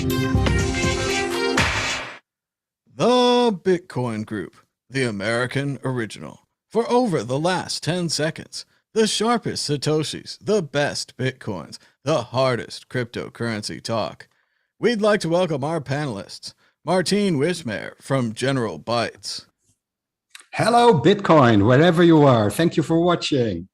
The Bitcoin Group, the American original. For over the last 10 seconds, the sharpest Satoshis, the best Bitcoins, the hardest cryptocurrency talk. We'd like to welcome our panelists, Martine Wismar from General Bytes. Hello, Bitcoin, wherever you are. Thank you for watching.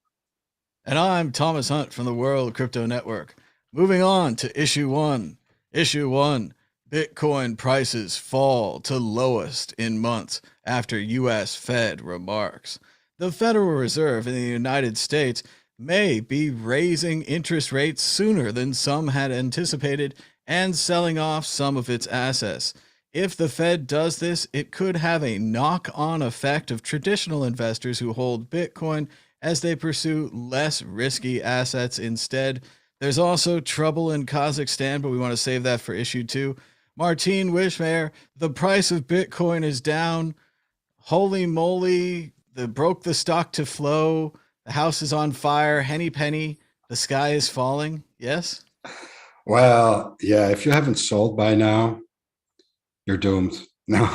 And I'm Thomas Hunt from the World Crypto Network. Moving on to issue one. Issue one. Bitcoin prices fall to lowest in months after U.S. Fed remarks. The Federal Reserve in the United States may be raising interest rates sooner than some had anticipated and selling off some of its assets. If the Fed does this, it could have a knock-on effect of traditional investors who hold Bitcoin as they pursue less risky assets instead. There's also trouble in Kazakhstan, but we want to save that for issue two. Martine Wismar, the price of Bitcoin is down. Holy moly, broke the stock to flow. The house is on fire. Henny penny, the sky is falling. Yes? Well, yeah, if you haven't sold by now, you're doomed. No.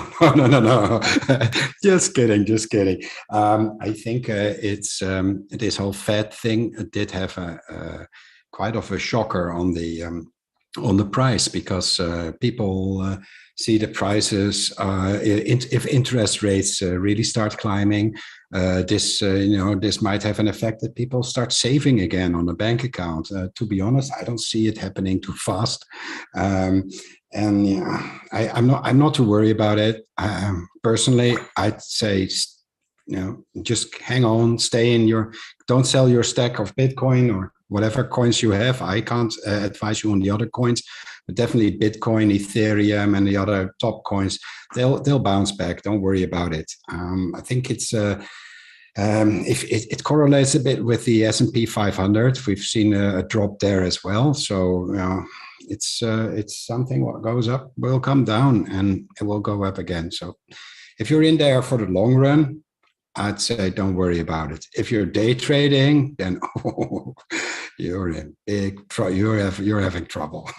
Just kidding. I think it's this whole Fed thing did have a quite of a shocker on the price, because people see the prices. If interest rates really start climbing, this might have an effect that people start saving again on a bank account. To be honest, I don't see it happening too fast. And yeah, I'm not too worried about it. Personally, I'd say, just hang on, don't sell your stack of Bitcoin or whatever coins you have. I can't advise you on the other coins, but definitely Bitcoin, Ethereum, and the other top coins, they'll bounce back. Don't worry about it. I think it's if it correlates a bit with the S&P 500. We've seen a drop there as well. So it's something what goes up will come down and it will go up again. So if you're in there for the long run, I'd say don't worry about it. If you're day trading, then you're in big trouble. You're having trouble.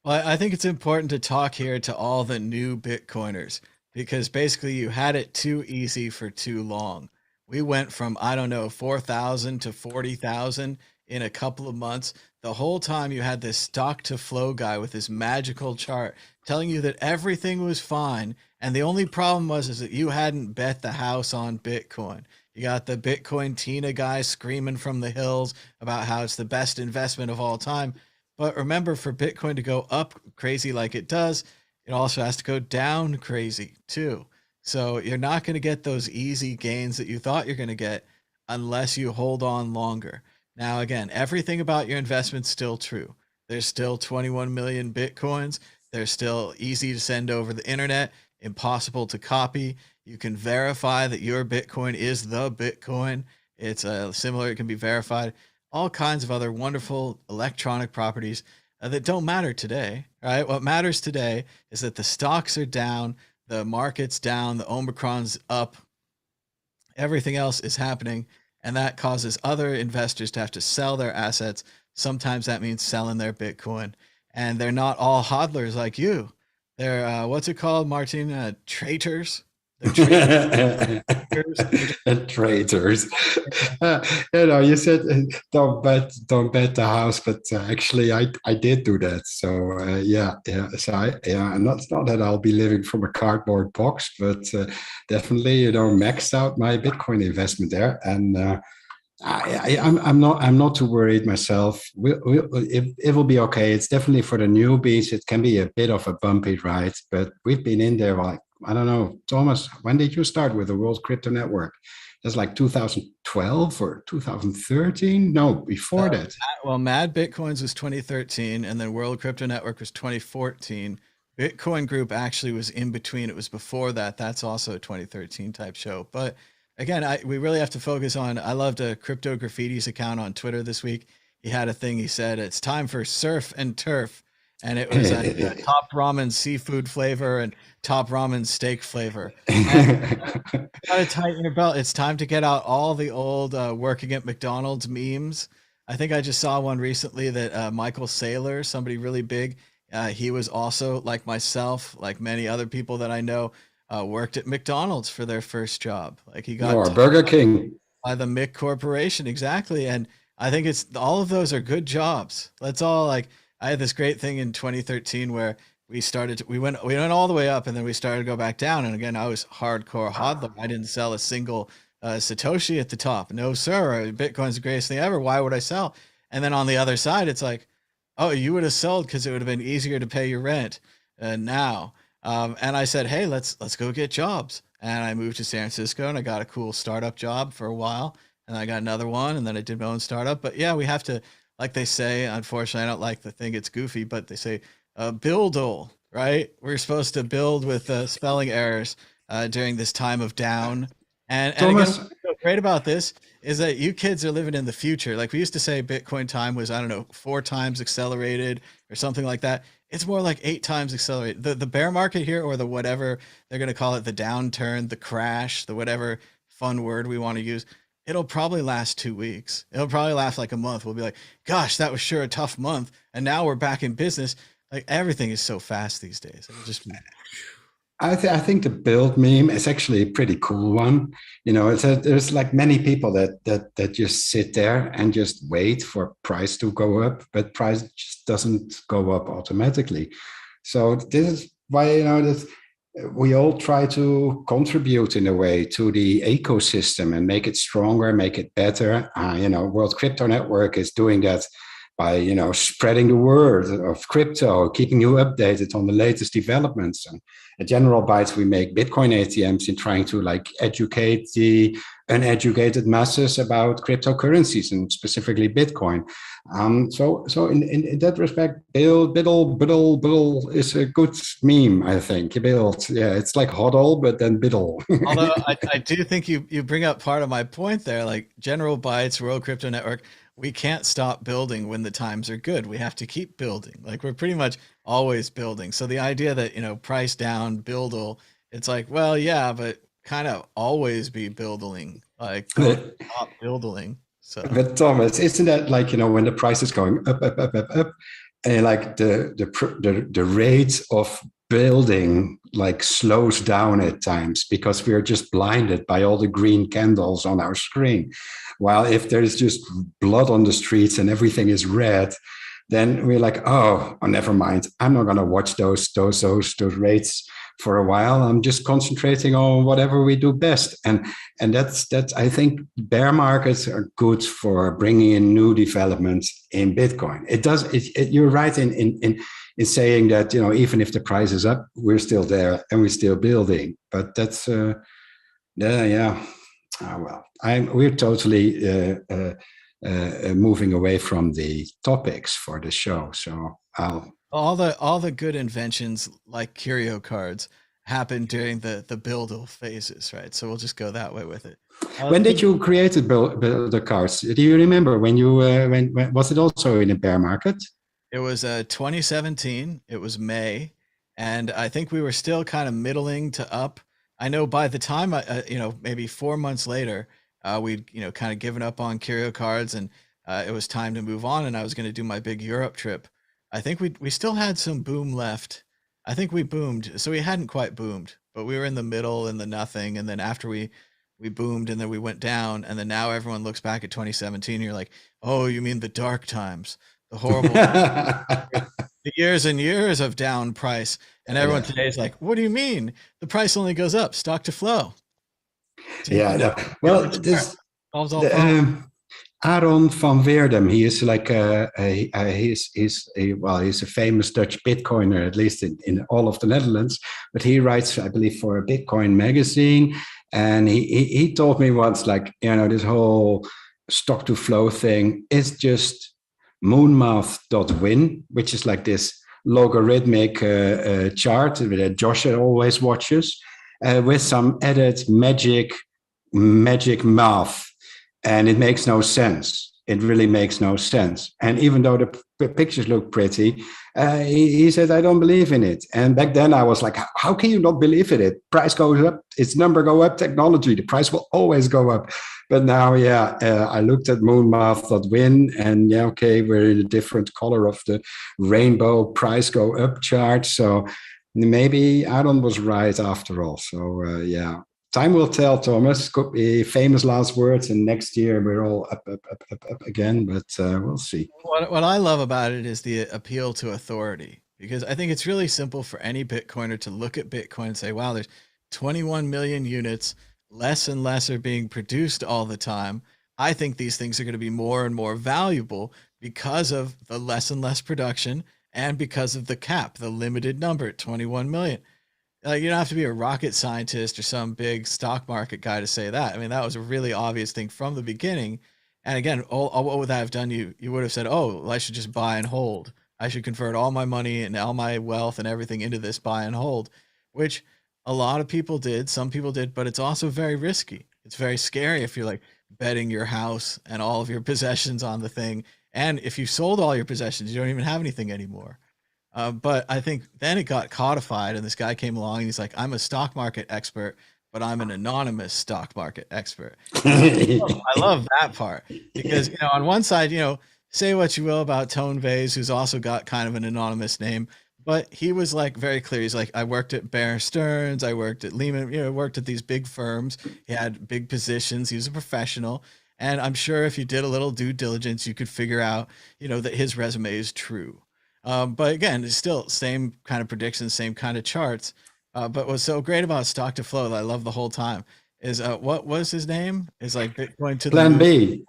Well, I think it's important to talk here to all the new Bitcoiners, because basically you had it too easy for too long. We went from, 4,000 to 40,000 in a couple of months. The whole time you had this stock to flow guy with this magical chart telling you that everything was fine. And the only problem is that you hadn't bet the house on Bitcoin. You got the Bitcoin Tina guy screaming from the hills about how it's the best investment of all time. But remember, for Bitcoin to go up crazy like it does, it also has to go down crazy too. So you're not going to get those easy gains that you thought you're going to get unless you hold on longer. Now, again, everything about your investment's still true. There's still 21 million Bitcoins. They're still easy to send over the internet, impossible to copy. You can verify that your Bitcoin is the Bitcoin. It's similar. It can be verified. All kinds of other wonderful electronic properties that don't matter today, right? What matters today is that the stocks are down, the market's down, the Omicron's up, everything else is happening. And that causes other investors to have to sell their assets. Sometimes that means selling their Bitcoin. And they're not all hodlers like you. They're, what's it called, Martin? Traitors? Traitors. You said don't bet the house, but actually I did do that. So yeah. So and not that I'll be living from a cardboard box, but definitely maxed out my Bitcoin investment there, and I'm not too worried myself. It will be okay. It's definitely for the newbies. It can be a bit of a bumpy ride, but we've been in there like, I don't know, Thomas, when did you start with the World Crypto Network? That's like 2012 or 2013? No, before that. Well, Mad Bitcoins was 2013, and then World Crypto Network was 2014. Bitcoin Group actually was in between. It was before that. That's also a 2013 type show. But again, we really have to focus on, I loved a Crypto Graffiti's account on Twitter this week. He had a thing, he said, it's time for surf and turf. And it was a top ramen seafood flavor and top ramen steak flavor. And gotta tighten your belt. It's time to get out all the old working at McDonald's memes I think I just saw one recently that Michael Saylor, somebody really big, he was also like myself, like many other people that I know, worked at McDonald's for their first job. Like he got Or Burger King. by the Mick Corporation, exactly. And I think it's all of those are good jobs. Let's all like I had this great thing in 2013 where we went all the way up and then we started to go back down. And again, I was hardcore hodler. I didn't sell a single Satoshi at the top. No, sir. Bitcoin's the greatest thing ever. Why would I sell? And then on the other side, it's like, oh, you would have sold because it would have been easier to pay your rent now. And I said, hey, let's go get jobs. And I moved to San Francisco and I got a cool startup job for a while. And I got another one and then I did my own startup. But yeah, we have to, like they say, unfortunately, I don't like the thing, it's goofy, but they say buildle, right? We're supposed to build with spelling errors during this time of down. And again, Thomas, what's so great about this is that you kids are living in the future. Like we used to say Bitcoin time was, I don't know, 4 times accelerated or something like that. It's more like 8 times accelerated. The bear market here, or the whatever they're going to call it, the downturn, the crash, the whatever fun word we want to use, it'll probably last 2 weeks. It'll probably last like a month. We'll be like, gosh, that was sure a tough month. And now we're back in business. Like everything is so fast these days. It'll just be I think the build meme is actually a pretty cool one. There's like many people that just sit there and just wait for price to go up, but price just doesn't go up automatically. So this is why that we all try to contribute in a way to the ecosystem and make it stronger, make it better. World Crypto Network is doing that by spreading the word of crypto, keeping you updated on the latest developments. And at General Bytes, we make Bitcoin ATMs in trying to like educate the uneducated masses about cryptocurrencies and specifically Bitcoin. So in that respect, biddle is a good meme, I think. Build, yeah, it's like hodl, but then biddle. although I do think you bring up part of my point there, like General Bytes, World Crypto Network, we can't stop building when the times are good. We have to keep building. Like we're pretty much always building. So the idea that, price down, buildle, it's like, well, yeah, but kind of always be building. Like don't stop building. So But Thomas, isn't that like when the price is going up, and like the rate of building like slows down at times because we are just blinded by all the green candles on our screen. While if there's just blood on the streets and everything is red, then we're like, oh, never mind. I'm not gonna watch those rates for a while. I'm just concentrating on whatever we do best. And that's I think bear markets are good for bringing in new developments in Bitcoin. You're right in saying that even if the price is up, we're still there and we're still building. But that's yeah. Well, we're totally moving away from the topics for the show. So all the good inventions like curio cards happen during the buildle phases, right? So we'll just go that way with it. When did you create the cards? Do you remember when you when was it also in a bear market? It was 2017. It was May, and I think we were still kind of middling to up. I know by the time maybe 4 months later, we'd kind of given up on curio cards, and it was time to move on. And I was going to do my big Europe trip. I think we still had some boom left. I think we boomed, so we hadn't quite boomed, but we were in the middle in the nothing. And then after we boomed, and then we went down, and then now everyone looks back at 2017. And you're like, oh, you mean the dark times, the horrible, the years and years of down price. And everyone today is like, what do you mean? The price only goes up, stock to flow. Yeah. No. Well, Aaron van Weerdem, he is like he's a famous Dutch Bitcoiner, at least in all of the Netherlands. But he writes, I believe, for a Bitcoin magazine, and he told me once, like, this whole stock to flow thing is just moonmath.win, which is like this logarithmic chart that Josh always watches, with some added magic math, and it makes no sense. it really makes no sense. And even though the pictures look pretty, he said, I don't believe in it. And back then I was like, how can you not believe in it? Price goes up, its number go up, technology, the price will always go up. But now, yeah, I looked at moonmath.win and yeah, okay, we're in a different color of the rainbow price go up chart. So maybe Aaron was right after all. So yeah, time will tell, Thomas. Could be famous last words, and next year we're all up again. But we'll see. What I love about it is the appeal to authority, because I think it's really simple for any Bitcoiner to look at Bitcoin and say, wow, there's 21 million units, less and less are being produced all the time. I think these things are going to be more and more valuable because of the less and less production and because of the cap, the limited number, 21 million. You don't have to be a rocket scientist or some big stock market guy to say that. I mean, that was a really obvious thing from the beginning. And again, all what would that have done? You would have said, "Oh, well, I should just buy and hold. I should convert all my money and all my wealth and everything into this buy and hold," which a lot of people did. Some people did, but it's also very risky. It's very scary if you're like betting your house and all of your possessions on the thing. And if you sold all your possessions, you don't even have anything anymore. But I think then it got codified, and this guy came along and he's like, I'm a stock market expert, but I'm an anonymous stock market expert. And I love that part because, on one side, say what you will about Tone Vase, who's also got kind of an anonymous name, but he was like very clear. He's like, I worked at Bear Stearns, I worked at Lehman, worked at these big firms. He had big positions. He was a professional. And I'm sure if you did a little due diligence, you could figure out, that his resume is true. But again, it's still same kind of predictions, same kind of charts. But what's so great about stock to flow that I love the whole time is what was his name? Is like Bitcoin to the Plan moon. B.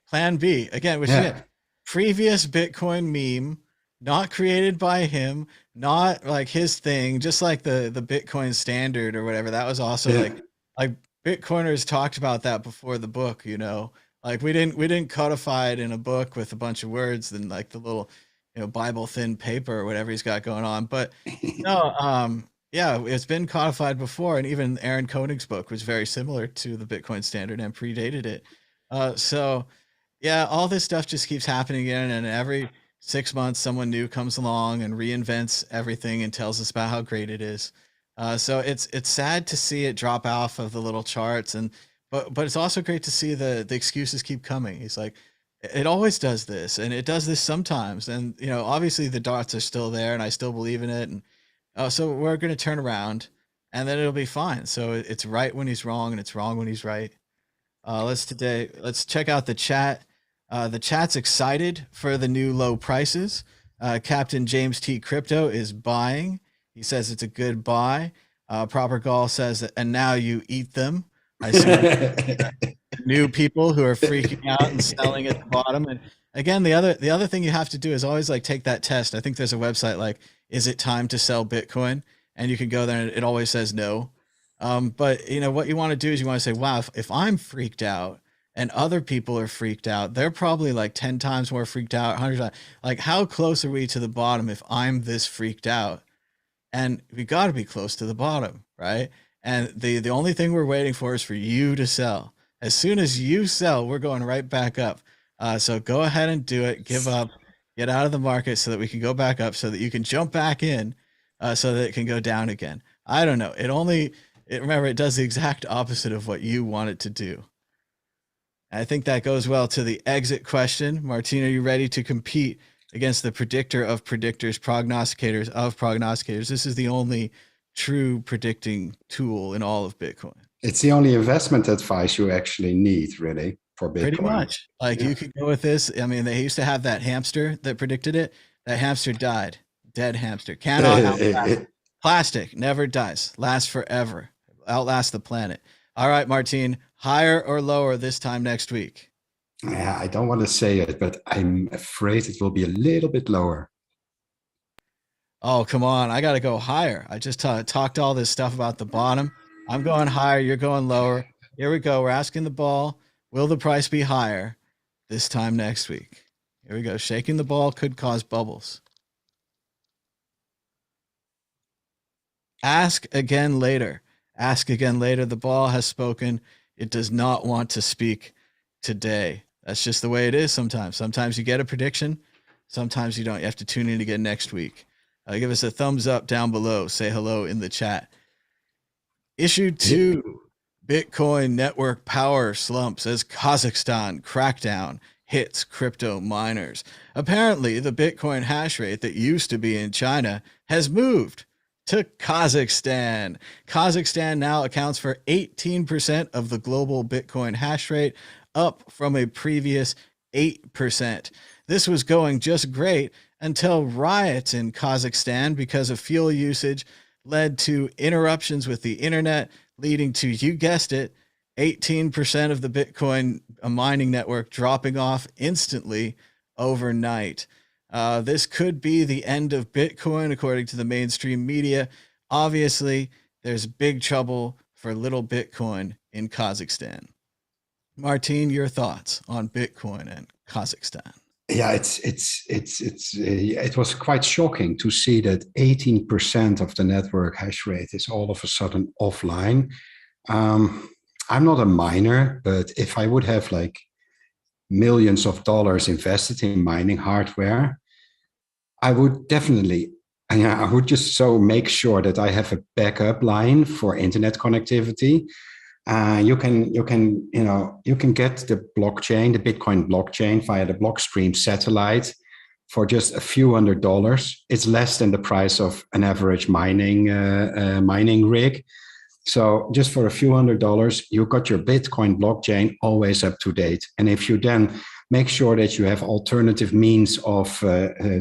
Plan B again, which is previous Bitcoin meme, not created by him, not like his thing, just like the Bitcoin standard or whatever. That was also like Bitcoiners talked about that before the book, like we didn't codify it in a book with a bunch of words and like the little Bible thin paper or whatever he's got going on. But no, yeah, it's been codified before, and even Aaron Koenig's book was very similar to the Bitcoin standard and predated it. So yeah, all this stuff just keeps happening again, and every 6 months someone new comes along and reinvents everything and tells us about how great it is. So it's sad to see it drop off of the little charts, and but it's also great to see the excuses keep coming. He's like, it always does this, and it does this sometimes, and obviously the dots are still there, and I still believe in it, and so we're going to turn around, and then it'll be fine. So it's right when he's wrong, and it's wrong when he's right. Let's check out the chat. The chat's excited for the new low prices. Captain James T. Crypto is buying. He says it's a good buy. Proper Gall says that, and now you eat them. I see new people who are freaking out and selling at the bottom. And again, the other thing you have to do is always like take that test. I think there's a website like, is it time to sell Bitcoin? And you can go there and it always says no. But what you want to do is you want to say, wow, if I'm freaked out and other people are freaked out, they're probably like 10 times more freaked out, 100 times. Like, how close are we to the bottom if I'm this freaked out? And we got to be close to the bottom, right? And the only thing we're waiting for is for you to sell. As soon as you sell, we're going right back up. So go ahead and do it. Give up, get out of the market so that we can go back up, so that you can jump back in, so that it can go down again. I don't know. Remember, it does the exact opposite of what you want it to do. I think that goes well to the exit question. Martine, are you ready to compete against the predictor of predictors, prognosticators of prognosticators? This is the only true predicting tool in all of Bitcoin. It's the only investment advice you actually need, really, for Bitcoin. Pretty much. Like, you could go with this. I mean, they used to have that hamster that predicted it. That hamster died. Dead hamster. Cannot outlast. Plastic never dies. Lasts forever. Outlast the planet. All right, Martine, higher or lower this time next week? Yeah, I don't want to say it, but I'm afraid it will be a little bit lower. Oh, come on. I got to go higher. I just talked all this stuff about the bottom. I'm going higher. You're going lower. Here we go. We're asking the ball. Will the price be higher this time next week? Here we go. Shaking the ball could cause bubbles. Ask again later. Ask again later. The ball has spoken. It does not want to speak today. That's just the way it is sometimes. Sometimes you get a prediction, sometimes you don't. You have to tune in again next week. Give us a thumbs up down below. Say hello in the chat. Issue 2, Bitcoin network power slumps as Kazakhstan crackdown hits crypto miners. Apparently, the Bitcoin hash rate that used to be in China has moved to Kazakhstan. Kazakhstan now accounts for 18% of the global Bitcoin hash rate, up from a previous 8%. This was going just great until riots in Kazakhstan because of fuel usage led to interruptions with the internet, leading to, you guessed it, 18% of the Bitcoin mining network dropping off instantly overnight. This could be the end of Bitcoin, according to the mainstream media. Obviously, there's big trouble for little Bitcoin in Kazakhstan. Martin, your thoughts on Bitcoin and Kazakhstan? Yeah, it was quite shocking to see that 18% of the network hash rate is all of a sudden offline. I'm not a miner, but if I would have like millions of dollars invested in mining hardware, I would definitely, I would just so make sure that I have a backup line for internet connectivity. You can get the blockchain, the Bitcoin blockchain, via the Blockstream satellite for just a few $100s. It's less than the price of an average mining rig. So just for a few $100s, you got your Bitcoin blockchain always up to date. And if you then make sure that you have alternative means of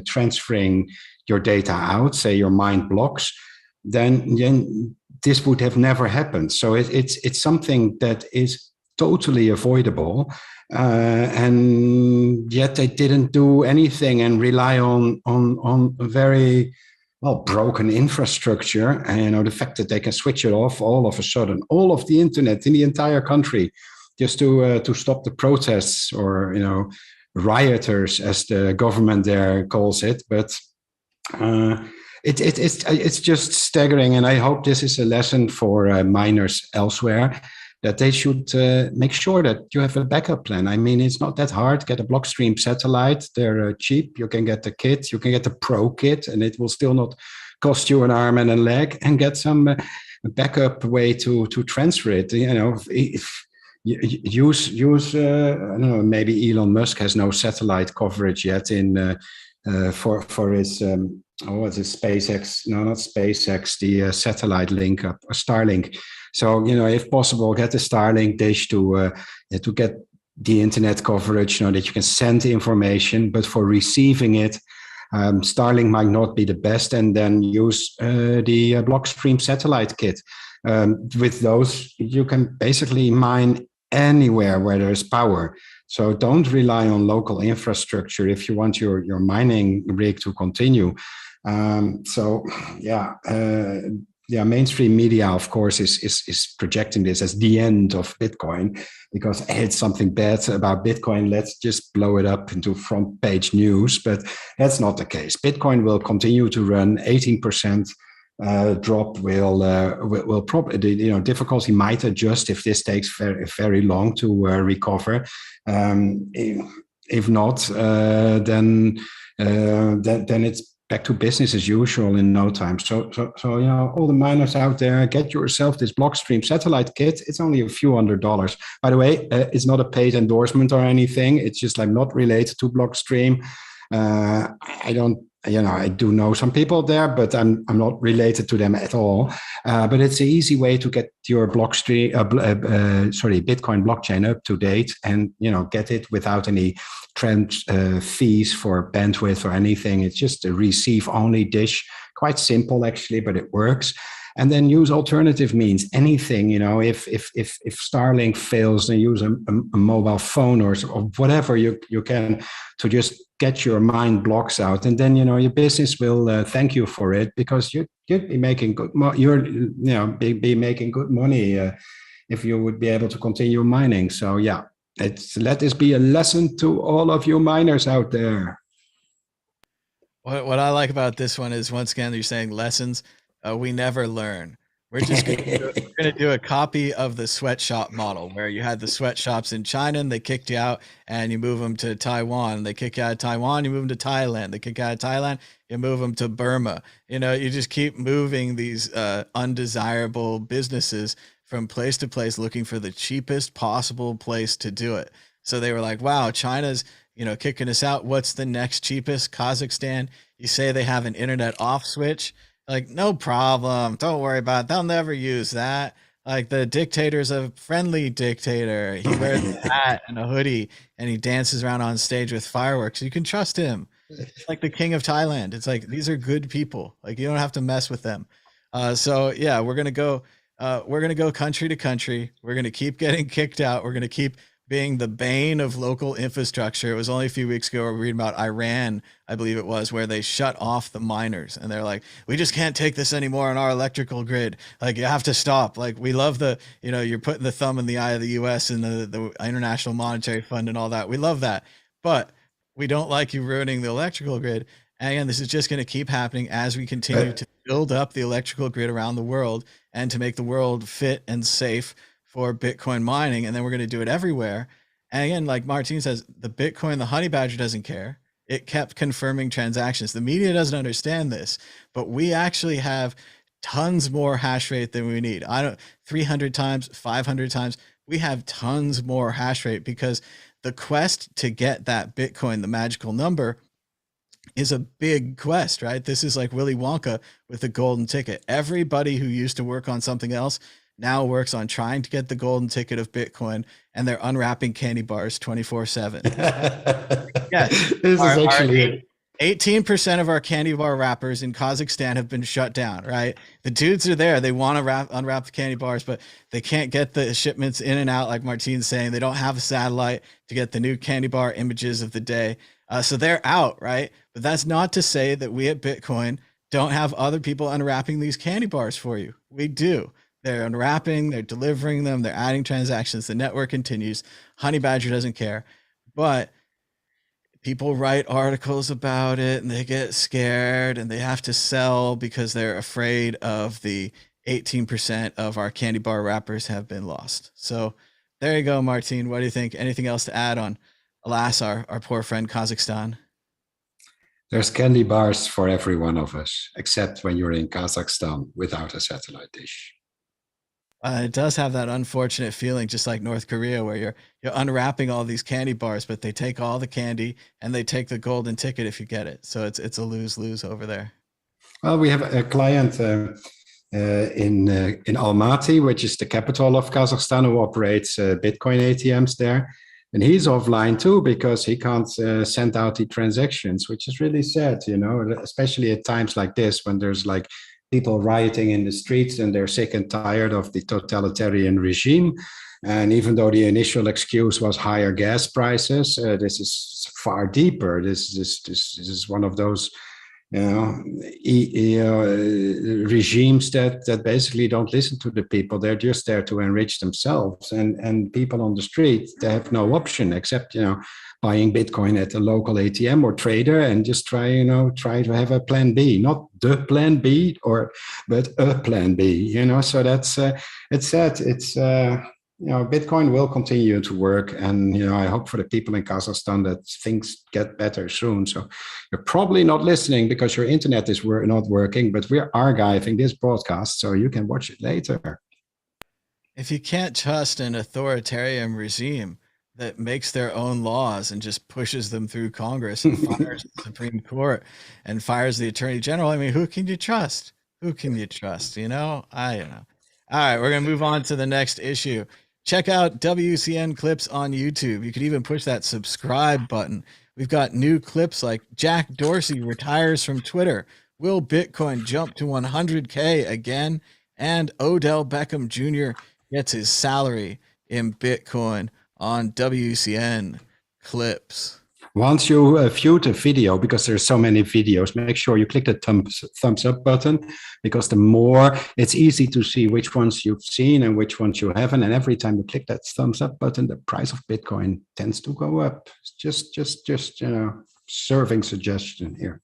transferring your data out, say your mined blocks, then this would have never happened. So it's something that is totally avoidable, and yet they didn't do anything and rely on a very broken infrastructure. And the fact that they can switch it off all of a sudden, all of the internet in the entire country, just to stop the protests, or rioters, as the government there calls it. But it's just staggering, and I hope this is a lesson for miners elsewhere, that they should make sure that you have a backup plan. I mean, it's not that hard. Get a Blockstream satellite. They're cheap. You can get the kit. You can get the pro kit, and it will still not cost you an arm and a leg. And get some backup way to transfer it. If use I don't know, maybe Elon Musk has no satellite coverage yet in for his what's it, SpaceX? No, not SpaceX. The satellite link up, Starlink. So if possible, get the Starlink dish to get the internet coverage, that you can send the information, but for receiving it, Starlink might not be the best, and then use the Blockstream satellite kit. With those, you can basically mine anywhere where there's power. So don't rely on local infrastructure if you want your mining rig to continue. Mainstream media, of course, is projecting this as the end of Bitcoin, because it's something bad about Bitcoin. Let's just blow it up into front page news. But that's not the case. Bitcoin will continue to run. 18% drop will probably, difficulty might adjust if this takes very, very long to recover. If not, then it's back to business as usual in no time. So all the miners out there, get yourself this Blockstream satellite kit. It's only a few $100s. By the way, it's not a paid endorsement or anything. It's just like not related to Blockstream. I do know some people there, but I'm not related to them at all. But it's an easy way to get your Bitcoin blockchain up to date, and get it without any fees for bandwidth or anything. It's just a receive-only dish. Quite simple actually, but it works. And then use alternative means. Anything, if Starlink fails, then use a mobile phone or whatever you can to just get your mined blocks out, and then your business will thank you for it, because you'd be making good. Be making good money if you would be able to continue mining. So yeah, let this be a lesson to all of you miners out there. What I like about this one is, once again, you're saying lessons. We never learn. We're just gonna do a copy of the sweatshop model where you had the sweatshops in China and they kicked you out, and you move them to Taiwan. They kick you out of Taiwan, you move them to Thailand. They kick you out of Thailand, you move them to Burma. You know, you just keep moving these undesirable businesses from place to place, looking for the cheapest possible place to do it. So they were like, "Wow, China's kicking us out. What's the next cheapest? Kazakhstan." You say they have an internet off switch. Like, no problem. Don't worry about it. They'll never use that. Like, the dictator's a friendly dictator. He wears a hat and a hoodie and he dances around on stage with fireworks. You can trust him. Like the king of Thailand. It's like, these are good people. Like, you don't have to mess with them. So yeah, we're gonna go country to country. We're gonna keep getting kicked out. We're gonna keep being the bane of local infrastructure. It was only a few weeks ago we were reading about Iran, I believe it was, where they shut off the miners and they're like, we just can't take this anymore on our electrical grid. Like, you have to stop. Like, we love you're putting the thumb in the eye of the US and the International Monetary Fund and all that. We love that. But we don't like you ruining the electrical grid. And again, this is just going to keep happening as we continue to build up the electrical grid around the world and to make the world fit and safe for Bitcoin mining. And then we're going to do it everywhere. And again, like Martin says, the Bitcoin, the honey badger doesn't care. It kept confirming transactions. The media doesn't understand this, but we actually have tons more hash rate than we need. 300 times, 500 times. We have tons more hash rate because the quest to get that Bitcoin, the magical number, is a big quest, right? This is like Willy Wonka with the golden ticket. Everybody who used to work on something else now works on trying to get the golden ticket of Bitcoin, and they're unwrapping candy bars 24/7. Yes, this is actually 18% of our candy bar wrappers in Kazakhstan have been shut down, right? The dudes are there. They want to unwrap the candy bars, but they can't get the shipments in and out, like Martin's saying. They don't have a satellite to get the new candy bar images of the day. So they're out, right? But that's not to say that we at Bitcoin don't have other people unwrapping these candy bars for you. We do. They're unwrapping, they're delivering them, they're adding transactions. The network continues. Honey Badger doesn't care. But people write articles about it and they get scared and they have to sell because they're afraid of the 18% of our candy bar wrappers have been lost. So there you go, Martin. What do you think? Anything else to add on, alas, our poor friend Kazakhstan? There's candy bars for every one of us, except when you're in Kazakhstan without a satellite dish. It does have that unfortunate feeling, just like North Korea, where you're unwrapping all these candy bars, but they take all the candy and they take the golden ticket if you get it. So it's a lose-lose over there. Well, we have a client in Almaty, which is the capital of Kazakhstan, who operates Bitcoin ATMs there. And he's offline too because he can't send out the transactions, which is really sad, especially at times like this when there's like people rioting in the streets and they're sick and tired of the totalitarian regime. And even though the initial excuse was higher gas prices, this is far deeper. This is one of those regimes that basically don't listen to the people. They're just there to enrich themselves, and people on the street, they have no option except buying Bitcoin at a local ATM or trader and just try to have a plan B, not the plan B but a plan B, so that's it's sad. It's Bitcoin will continue to work, and I hope for the people in Kazakhstan that things get better soon. So you're probably not listening because your internet is not working, but we're archiving this broadcast so you can watch it later. If you can't trust an authoritarian regime that makes their own laws and just pushes them through Congress and fires the Supreme Court and fires the Attorney General, I mean, who can you trust? Who can you trust? I don't know. All right, we're going to move on to the next issue. Check out WCN Clips on YouTube. You could even push that subscribe button. We've got new clips like Jack Dorsey retires from Twitter. Will Bitcoin jump to 100K again? And Odell Beckham Jr. gets his salary in Bitcoin on WCN Clips. Once you view the video, because there's so many videos, make sure you click the thumbs up button, because the more it's easy to see which ones you've seen and which ones you haven't. And every time you click that thumbs up button, the price of Bitcoin tends to go up. Just serving suggestion here.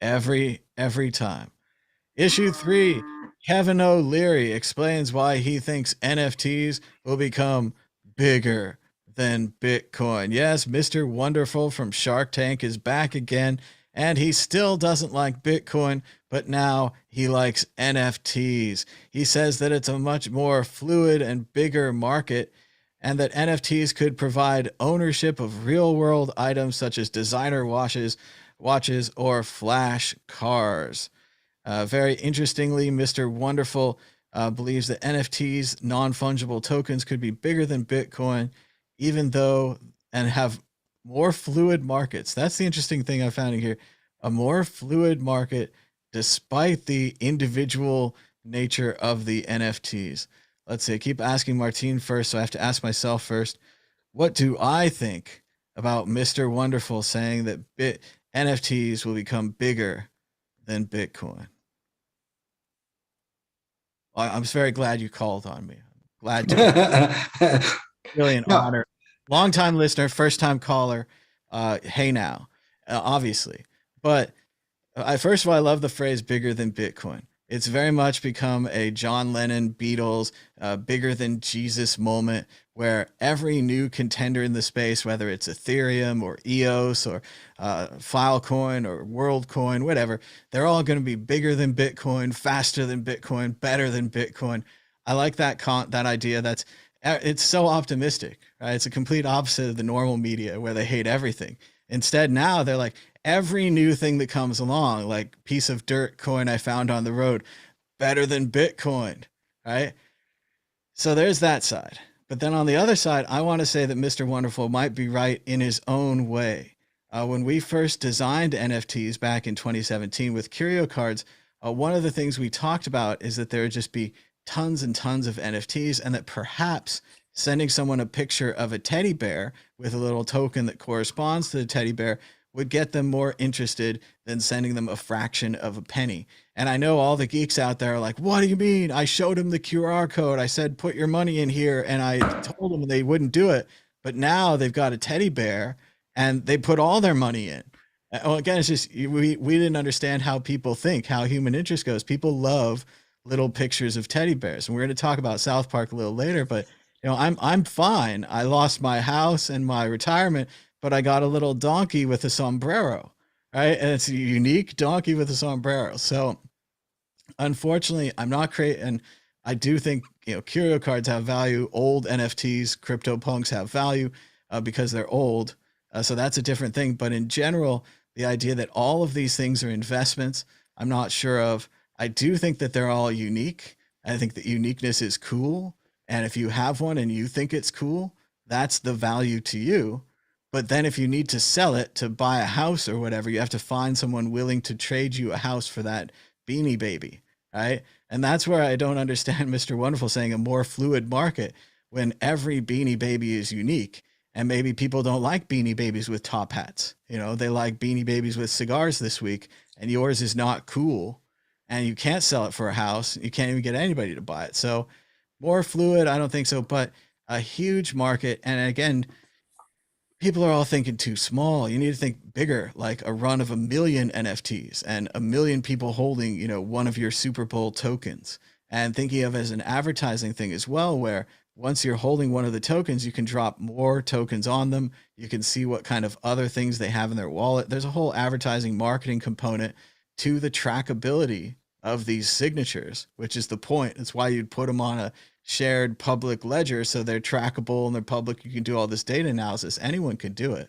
Every time. Issue 3. Kevin O'Leary explains why he thinks NFTs will become bigger than Bitcoin. Yes, Mr. Wonderful from Shark Tank is back again, and he still doesn't like Bitcoin, but now he likes NFTs. He says that it's a much more fluid and bigger market, and that NFTs could provide ownership of real world items such as designer watches, or flash cars. Very interestingly, Mr. Wonderful believes that NFTs, non fungible tokens, could be bigger than Bitcoin, even though and have more fluid markets. That's the interesting thing I found in here. A more fluid market despite the individual nature of the NFTs. Let's see, I keep asking Martine first, so I have to ask myself first. What do I think about Mr. Wonderful saying that NFTs will become bigger than Bitcoin? I'm very glad you called on me. I'm glad to. Really an No. honor. Long time listener, first time caller. Hey now, obviously. But first of all, I love the phrase "bigger than Bitcoin." It's very much become a John Lennon, Beatles, bigger than Jesus moment, where every new contender in the space, whether it's Ethereum or EOS or Filecoin or WorldCoin, whatever, they're all going to be bigger than Bitcoin, faster than Bitcoin, better than Bitcoin. I like that idea. It's so optimistic, right? It's a complete opposite of the normal media where they hate everything. Instead, now they're like, every new thing that comes along, like piece of dirt coin I found on the road, better than Bitcoin, right? So there's that side. But then on the other side, I want to say that Mr. Wonderful might be right in his own way. When we first designed NFTs back in 2017 with Curio cards, one of the things we talked about is that there would just be tons and tons of NFTs, and that perhaps sending someone a picture of a teddy bear with a little token that corresponds to the teddy bear would get them more interested than sending them a fraction of a penny. And I know all the geeks out there are like, what do you mean? I showed them the QR code. I said, put your money in here. And I told them they wouldn't do it. But now they've got a teddy bear and they put all their money in. Well, again, it's just we didn't understand how people think, how human interest goes. People love little pictures of teddy bears. And we're going to talk about South Park a little later, but I'm fine. I lost my house and my retirement, but I got a little donkey with a sombrero, right? And it's a unique donkey with a sombrero. So unfortunately, I'm not creating, and I do think, curio cards have value. Old NFTs, CryptoPunks have value because they're old. So that's a different thing. But in general, the idea that all of these things are investments, I'm not sure of. I do think that they're all unique. I think that uniqueness is cool. And if you have one and you think it's cool, that's the value to you. But then if you need to sell it to buy a house or whatever, you have to find someone willing to trade you a house for that Beanie Baby, right? And that's where I don't understand Mr. Wonderful saying a more fluid market when every Beanie Baby is unique. And maybe people don't like Beanie Babies with top hats. They like Beanie Babies with cigars this week, and yours is not cool. And you can't sell it for a house. You can't even get anybody to buy it. So more fluid, I don't think so, but a huge market. And again, people are all thinking too small. You need to think bigger, like a run of 1 million NFTs and 1 million people holding, one of your Super Bowl tokens, and thinking of it as an advertising thing as well, where once you're holding one of the tokens, you can drop more tokens on them. You can see what kind of other things they have in their wallet. There's a whole advertising marketing component to the trackability of these signatures, which is the point. It's why you'd put them on a shared public ledger so they're trackable and they're public. You can do all this data analysis. Anyone can do it,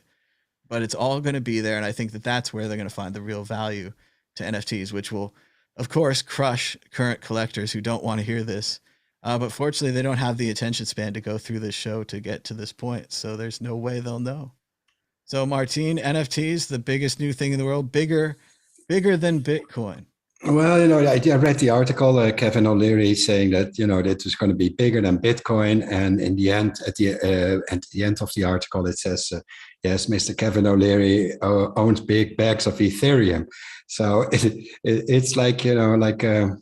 but it's all going to be there. And I think that that's where they're going to find the real value to NFTs, which will, of course, crush current collectors who don't want to hear this. But fortunately, they don't have the attention span to go through this show to get to this point. So there's no way they'll know. So Martine, NFTs, the biggest new thing in the world, bigger than Bitcoin. Well, I read the article, Kevin O'Leary saying that, it was going to be bigger than Bitcoin. And in the end, at the end of the article, it says, yes, Mr. Kevin O'Leary owns big bags of Ethereum. So it's like, like a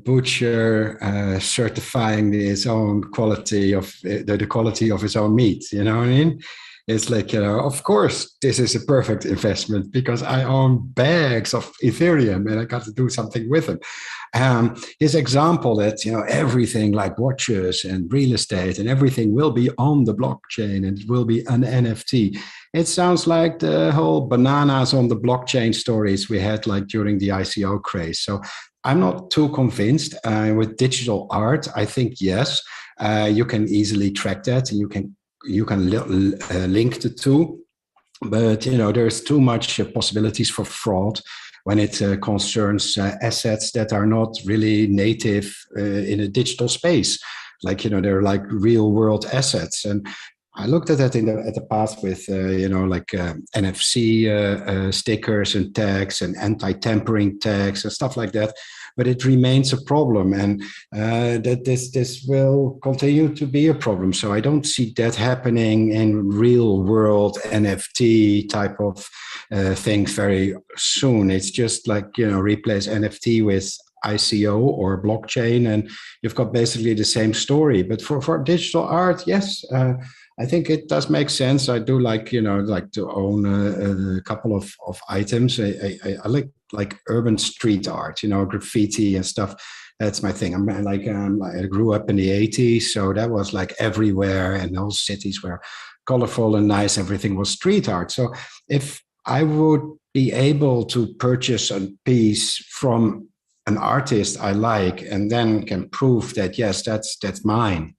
butcher certifying his own quality of the quality of his own meat. You know what I mean? It's like, of course, this is a perfect investment because I own bags of Ethereum and I got to do something with them. His example that, everything like watches and real estate and everything will be on the blockchain and it will be an NFT. It sounds like the whole bananas on the blockchain stories we had like during the ICO craze. So I'm not too convinced. With digital art, I think yes, you can easily track that and you can link the two. But there's too much possibilities for fraud when it concerns assets that are not really native in a digital space. Like they're like real world assets. And I looked at that at the past with NFC stickers and tags and anti-tampering tags and stuff like that. But it remains a problem, and that this will continue to be a problem. So I don't see that happening in real world NFT type of things very soon. It's just like replace NFT with ICO or blockchain, and you've got basically the same story. But for digital art, yes. I think it does make sense. I do like to own a couple of items. I like urban street art, graffiti and stuff. That's my thing. I grew up in the 80s, so that was like everywhere, and those cities were colorful and nice. Everything was street art. So if I would be able to purchase a piece from an artist I like and then can prove that yes, that's mine.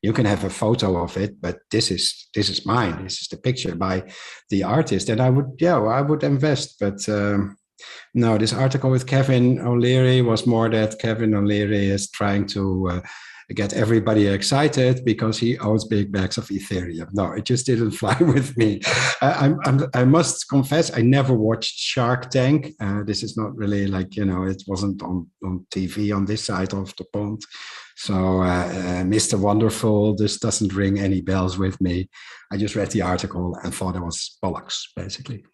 You can have a photo of it, but this is mine. This is the picture by the artist, and I would invest. But no, this article with Kevin O'Leary was more that Kevin O'Leary is trying to get everybody excited because he owns big bags of Ethereum. No, it just didn't fly with me. I must confess, I never watched Shark Tank. This is not really like, it wasn't on TV on this side of the pond. So Mr. Wonderful, this doesn't ring any bells with me. I just read the article and thought it was bollocks, basically.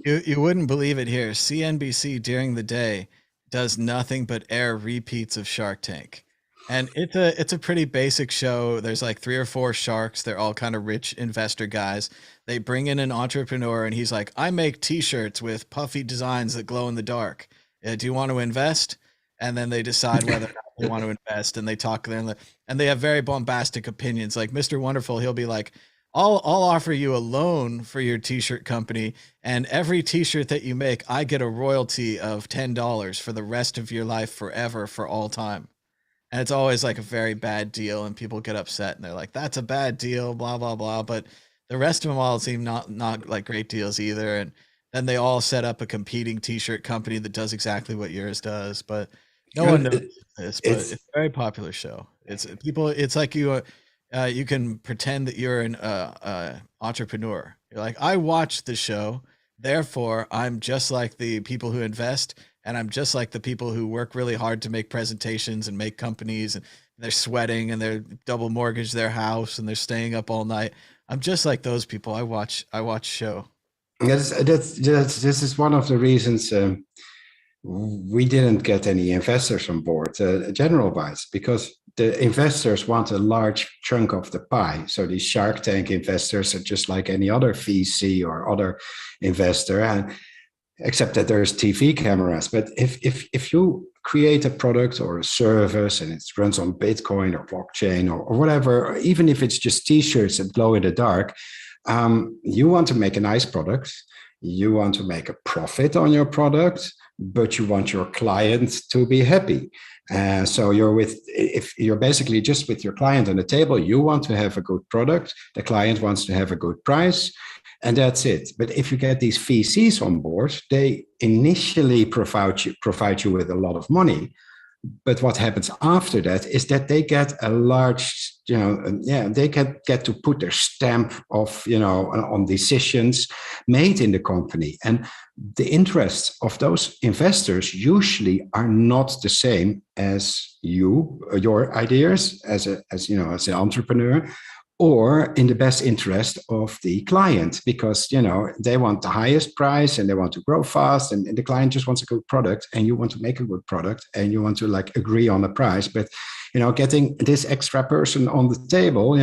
You wouldn't believe it here. CNBC during the day does nothing but air repeats of Shark Tank. And it's a pretty basic show. There's like 3 or 4 sharks. They're all kind of rich investor guys. They bring in an entrepreneur and he's like, I make t-shirts with puffy designs that glow in the dark. Do you want to invest? And then they decide whether or not they want to invest, and they talk there, and they have very bombastic opinions. Like Mr. Wonderful, he'll be like, I'll offer you a loan for your t-shirt company, and every t-shirt that you make, I get a royalty of $10 for the rest of your life forever, for all time. And it's always like a very bad deal, and people get upset and they're like, that's a bad deal, blah, blah, blah. But the rest of them all seem not like great deals either. And then they all set up a competing t-shirt company that does exactly what yours does. But no one knows this, but it's a very popular show. It's like you can pretend that you're an entrepreneur. You're like, I watch the show, therefore I'm just like the people who invest, and I'm just like the people who work really hard to make presentations and make companies, and they're sweating and they're double mortgage their house and they're staying up all night. I'm just like those people. I watch show. This is one of the reasons we didn't get any investors on board, general wise, because the investors want a large chunk of the pie. So these Shark Tank investors are just like any other VC or other investor, and except that there's TV cameras. But if you create a product or a service and it runs on Bitcoin or blockchain or whatever, or even if it's just t-shirts that glow in the dark, you want to make a nice product. You want to make a profit on your product, but you want your client to be happy. So if you're basically just with your client on the table, you want to have a good product, the client wants to have a good price, and that's it. But if you get these VCs on board, they initially provide you with a lot of money. But what happens after that is that they get a large, they get to put their stamp of, on decisions made in the company. And the interests of those investors usually are not the same as your ideas as an entrepreneur, or in the best interest of the client, because they want the highest price and they want to grow fast, and the client just wants a good product, and you want to make a good product and you want to like agree on the price. But getting this extra person on the table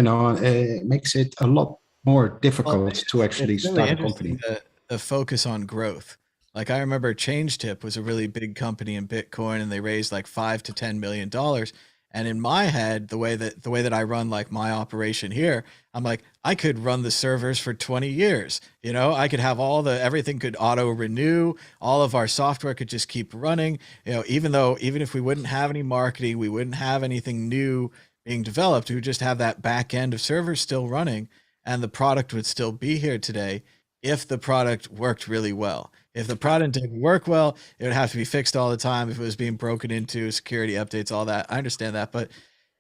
makes it a lot more Well, difficult to it's actually really start a interesting company. the focus on growth. Like I remember ChangeTip was a really big company in Bitcoin and they raised like 5 to 10 million dollars. And in my head, the way that I run like my operation here, I'm like, I could run the servers for 20 years. You know, I could have everything could auto renew, all of our software could just keep running. You know, even if we wouldn't have any marketing, we wouldn't have anything new being developed, we would just have that back end of servers still running and the product would still be here today if the product worked really well. If the product didn't work well, it would have to be fixed all the time. If it was being broken into, security updates, all that. I understand that, but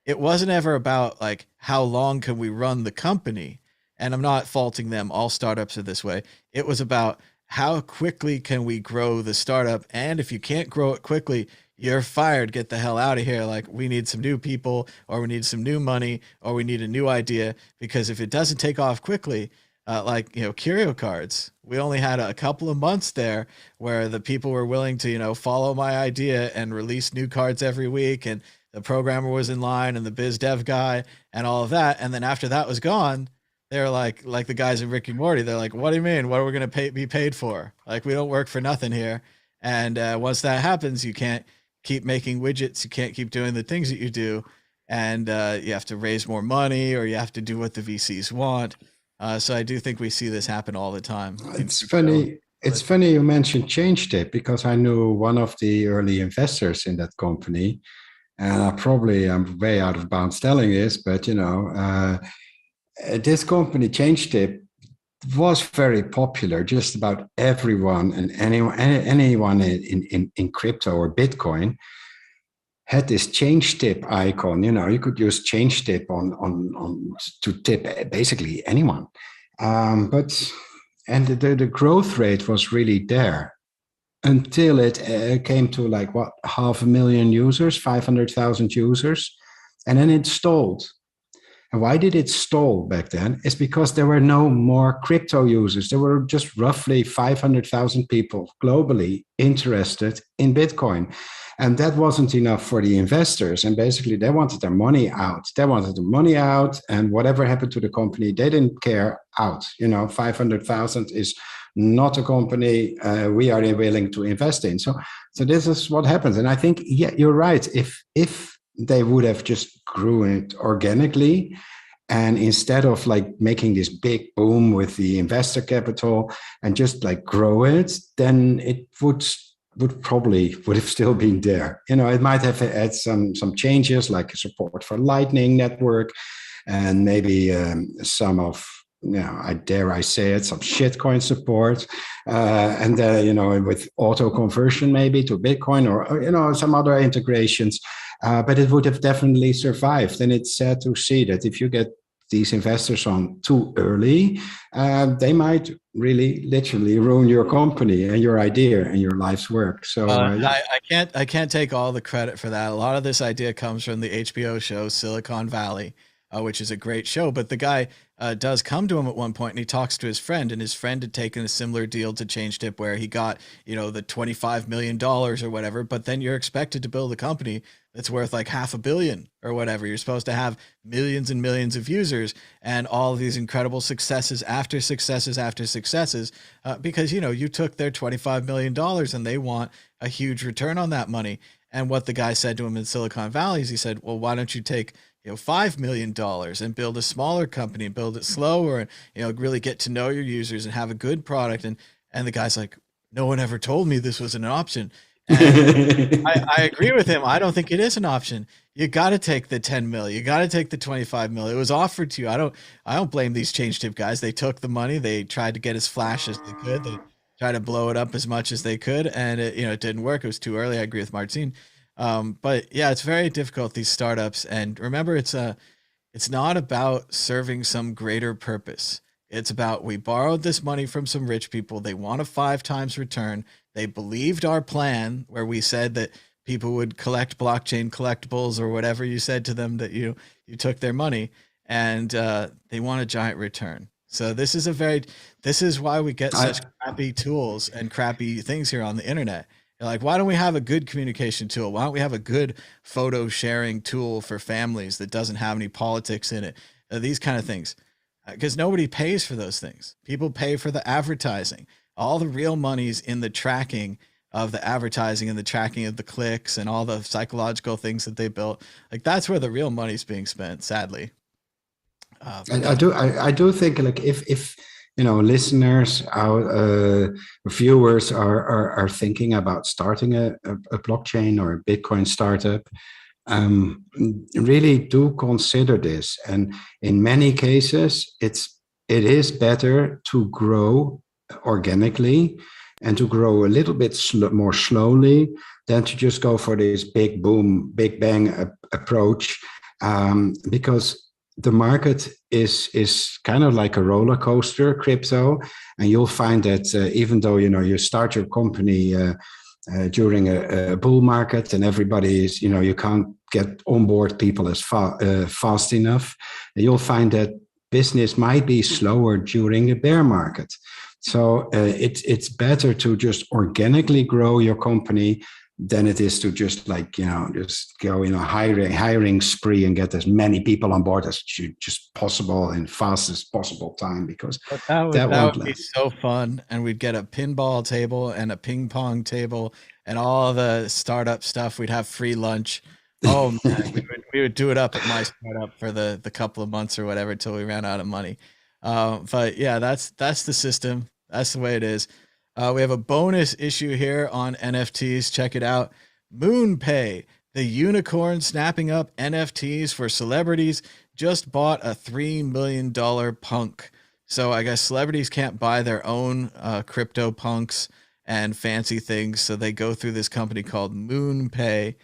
it wasn't ever about like how long can we run the company. And I'm not faulting them. All startups are this way. It was about how quickly can we grow the startup, and if you can't grow it quickly, you're fired. Get the hell out of here. Like we need some new people, or we need some new money, or we need a new idea. Because if it doesn't take off quickly, like curio cards, we only had a couple of months there where the people were willing to follow my idea and release new cards every week, and the programmer was in line and the biz dev guy and all of that. And then after that was gone, they're like the guys in Rick and Morty. They're like, what do you mean? What are we going to be paid for? Like, we don't work for nothing here. And once that happens, you can't keep making widgets. You can't keep doing the things that you do. And you have to raise more money, or you have to do what the VCs want. So I do think we see this happen all the time in It's crypto. funny. It's funny you mentioned ChangeTip because I knew one of the early investors in that company, and I'm way out of bounds telling this, but this company ChangeTip was very popular. Just about everyone and anyone in crypto or Bitcoin had this change tip icon. You could use change tip on to tip basically anyone. But and the growth rate was really there until it came to like what 500,000 users, 500,000 users, and then it stalled. And why did it stall back then? It's because there were no more crypto users. There were just roughly 500,000 people globally interested in Bitcoin. And that wasn't enough for the investors. And basically, they wanted their money out. They wanted the money out. And whatever happened to the company, they didn't care out. 500,000 is not a company we are willing to invest in. So this is what happens. And I think, yeah, you're right. If they would have just grew it organically, and instead of like making this big boom with the investor capital and just like grow it, then it would probably would have still been there. It might have had some changes like support for Lightning Network, and maybe some of I dare I say it, some shitcoin support, and with auto conversion maybe to Bitcoin, or some other integrations. But it would have definitely survived. And it's sad to see that if you get these investors on too early, they might really literally ruin your company and your idea and your life's work. So yeah. I can't take all the credit for that. A lot of this idea comes from the HBO show Silicon Valley, which is a great show. But the guy does come to him at one point, and he talks to his friend, and his friend had taken a similar deal to ChangeTip where he got the $25 million or whatever. But then you're expected to build a company that's worth like $500 million or whatever. You're supposed to have millions and millions of users and all of these incredible successes after successes after successes, because you took their $25 million and they want a huge return on that money. And what the guy said to him in Silicon Valley is he said, well, why don't you take $5 million and build a smaller company and build it slower, and really get to know your users and have a good product. And the guy's like, no one ever told me this was an option. And I agree with him. I don't think it is an option. You got to take the 10 mil. You got to take the 25 mil. It was offered to you. I don't blame these ChangeTip guys. They took the money. They tried to get as flash as they could. They tried to blow it up as much as they could, and it didn't work. It was too early. I agree with Martin. But yeah, it's very difficult, these startups. And remember, it's not about serving some greater purpose. It's about, we borrowed this money from some rich people. They want a 5 times return. They believed our plan where we said that people would collect blockchain collectibles or whatever you said to them, that you took their money, and they want a giant return. So this is why we get such crappy tools and crappy things here on the internet. You're like, why don't we have a good communication tool? Why don't we have a good photo sharing tool for families that doesn't have any politics in it? These kind of things. because nobody pays for those things. People pay for the advertising. All the real money's in the tracking of the advertising and the tracking of the clicks and all the psychological things that they built. Like that's where the real money's being spent, sadly. But I that's do I do think like if listeners, our viewers are thinking about starting a blockchain or a Bitcoin startup, really do consider this. And in many cases, it is better to grow organically and to grow a little bit more slowly than to just go for this big boom, big bang approach, because the market is kind of like a roller coaster, crypto, and you'll find that even though you start your company during a bull market and everybody is you can't get on board people as fast enough, you'll find that business might be slower during a bear market. So it's better to just organically grow your company than it is to just just go hiring spree and get as many people on board as just possible in fastest possible time, because But that that won't would be last. so fun, and we'd get a pinball table and a ping pong table and all the startup stuff. We'd have free lunch. Oh man, we would do it up at my startup for the couple of months or whatever till we ran out of money. But yeah, that's the system. That's the way it is. We have a bonus issue here on NFTs. Check it out. MoonPay, the unicorn snapping up NFTs for celebrities, just bought a $3 million punk. So I guess celebrities can't buy their own crypto punks and fancy things, so they go through this company called MoonPay.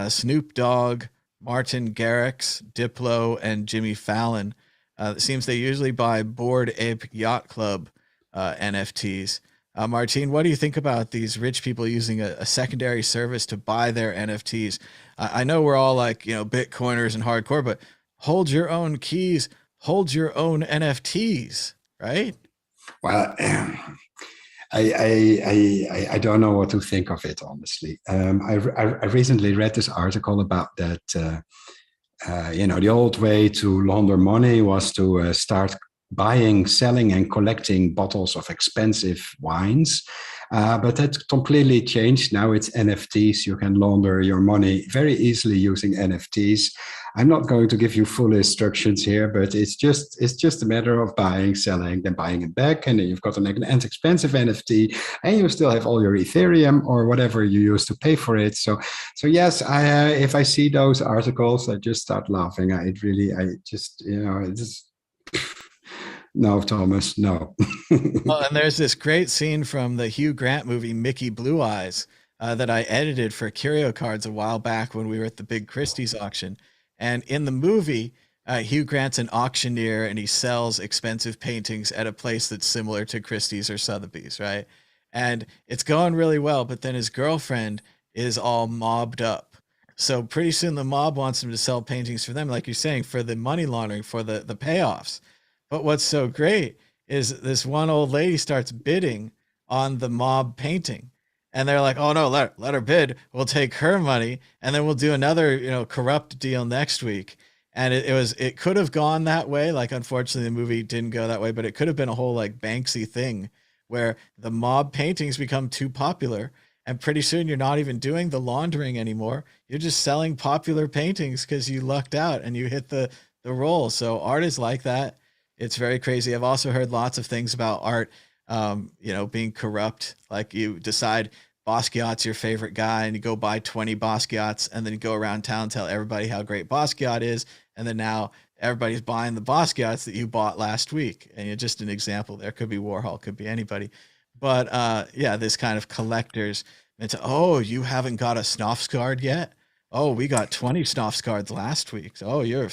Snoop Dogg, Martin Garrix, Diplo, and Jimmy Fallon. It seems they usually buy Bored Ape Yacht Club NFTs. Martine, what do you think about these rich people using a secondary service to buy their NFTs? I know we're all like, Bitcoiners and hardcore, but hold your own keys, hold your own NFTs, right? Well, I don't know what to think of it, honestly. I recently read this article about that. The old way to launder money was to start buying, selling, and collecting bottles of expensive wines. But that completely changed. Now it's NFTs. You can launder your money very easily using NFTs. I'm not going to give you full instructions here, but it's just a matter of buying, selling, then buying it back, and then you've got an expensive NFT, and you still have all your Ethereum or whatever you use to pay for it. So yes, if I see those articles, I just start laughing. No, Thomas, no. Oh, and there's this great scene from the Hugh Grant movie Mickey Blue Eyes that I edited for Curio Cards a while back when we were at the big Christie's auction. And in the movie, Hugh Grant's an auctioneer and he sells expensive paintings at a place that's similar to Christie's or Sotheby's, right? And it's going really well, but then his girlfriend is all mobbed up. So pretty soon the mob wants him to sell paintings for them, like you're saying, for the money laundering, for the payoffs. But what's so great is this one old lady starts bidding on the mob painting. And they're like, oh no, let her bid. We'll take her money and then we'll do another, corrupt deal next week. And it could have gone that way. Like, unfortunately, the movie didn't go that way, but it could have been a whole like Banksy thing where the mob paintings become too popular. And pretty soon you're not even doing the laundering anymore. You're just selling popular paintings because you lucked out and you hit the roll. So art is like that. It's very crazy. I've also heard lots of things about art, being corrupt. Like you decide Basquiat's your favorite guy and you go buy 20 Basquiat's and then you go around town, tell everybody how great Basquiat is. And then now everybody's buying the Basquiat's that you bought last week. And you're just an example. There could be Warhol, could be anybody. But yeah, this kind of collectors into, oh, you haven't got a Snoffs card yet? Oh, we got 20 Snoffs cards last week. Oh, you're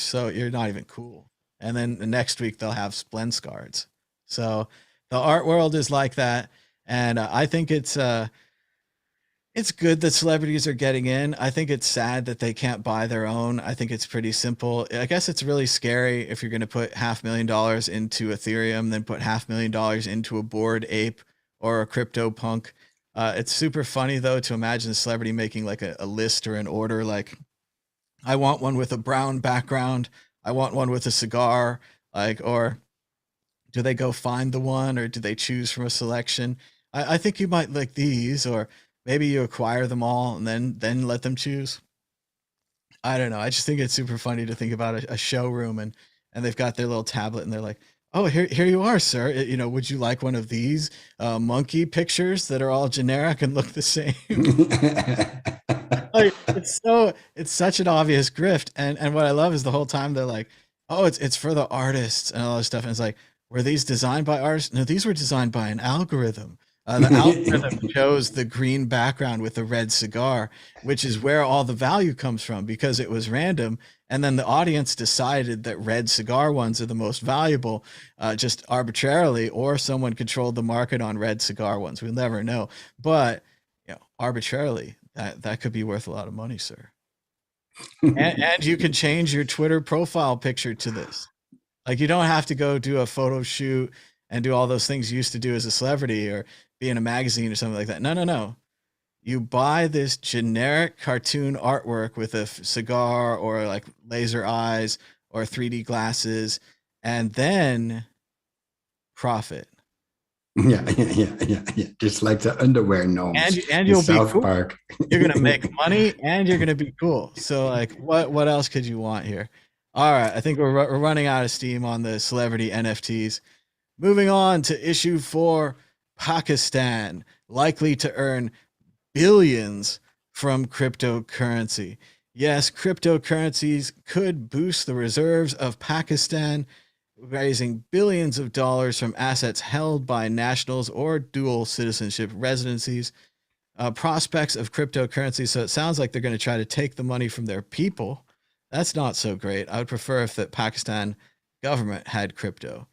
not even cool. And then the next week they'll have Splens cards. So the art world is like that. And I think it's good that celebrities are getting in. I think it's sad that they can't buy their own. I think it's pretty simple. I guess it's really scary if you're going to put $500,000 into Ethereum, then put $500,000 into a Bored Ape or a crypto punk. It's super funny though to imagine a celebrity making like a list or an order like, I want one with a brown background. I want one with a cigar, like, or Do they go find the one, or do they choose from a selection? I think you might like these, or maybe you acquire them all and then let them choose. I don't know. I just think it's super funny to think about a showroom, and they've got their little tablet and they're like, "Oh, here you are, sir. Would you like one of these monkey pictures that are all generic and look the same?" Like, it's such an obvious grift. And what I love is the whole time they're like, "Oh, it's for the artists and all this stuff." And it's like, were these designed by artists? No, these were designed by an algorithm. The algorithm chose the green background with the red cigar, which is where all the value comes from because it was random. And then the audience decided that red cigar ones are the most valuable, just arbitrarily, or someone controlled the market on red cigar ones. We'll never know. But arbitrarily, that could be worth a lot of money, sir. And you can change your Twitter profile picture to this. Like, you don't have to go do a photo shoot and do all those things you used to do as a celebrity or be in a magazine or something like that. No, no, no. You buy this generic cartoon artwork with a cigar or like laser eyes or 3D glasses, and then profit. Yeah. Just like the underwear gnomes And in you'll be South cool. Park. You're gonna make money and you're gonna be cool. So like, what else could you want here? All right, I think we're running out of steam on the celebrity NFTs. Moving on to issue 4, Pakistan likely to earn billions from cryptocurrency. Yes, cryptocurrencies could boost the reserves of Pakistan, raising billions of dollars from assets held by nationals or dual citizenship residencies. Prospects of cryptocurrency. So it sounds like they're going to try to take the money from their people. That's not so great. I would prefer if the Pakistan government had crypto.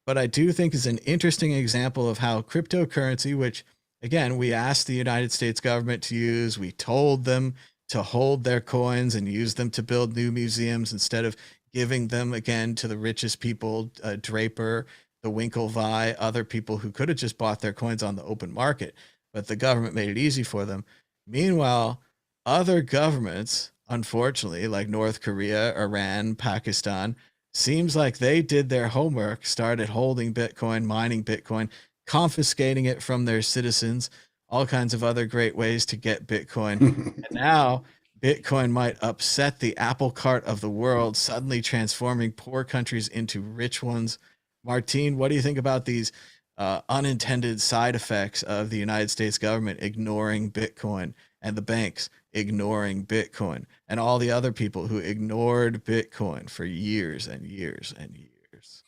But I do think is an interesting example of how cryptocurrency, which again, we asked the United States government to use, we told them to hold their coins and use them to build new museums instead of giving them again to the richest people, Draper, the Winklevi, other people who could have just bought their coins on the open market, but the government made it easy for them. Meanwhile, other governments, unfortunately, like North Korea, Iran, Pakistan, seems like they did their homework, started holding Bitcoin, mining Bitcoin, confiscating it from their citizens, all kinds of other great ways to get Bitcoin. And now Bitcoin might upset the apple cart of the world, suddenly transforming poor countries into rich ones. Martine, what do you think about these unintended side effects of the United States government ignoring Bitcoin and the banks ignoring Bitcoin and all the other people who ignored Bitcoin for years and years and years?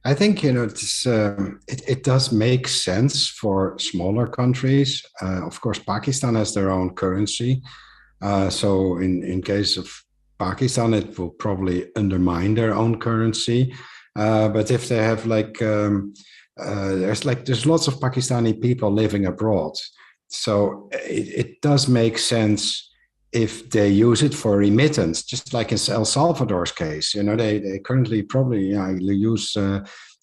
I think it does make sense for smaller countries. Of course, Pakistan has their own currency, so in case of Pakistan, it will probably undermine their own currency. But if they have there's lots of Pakistani people living abroad, so it does make sense if they use it for remittance, just like in El Salvador's case. They currently probably use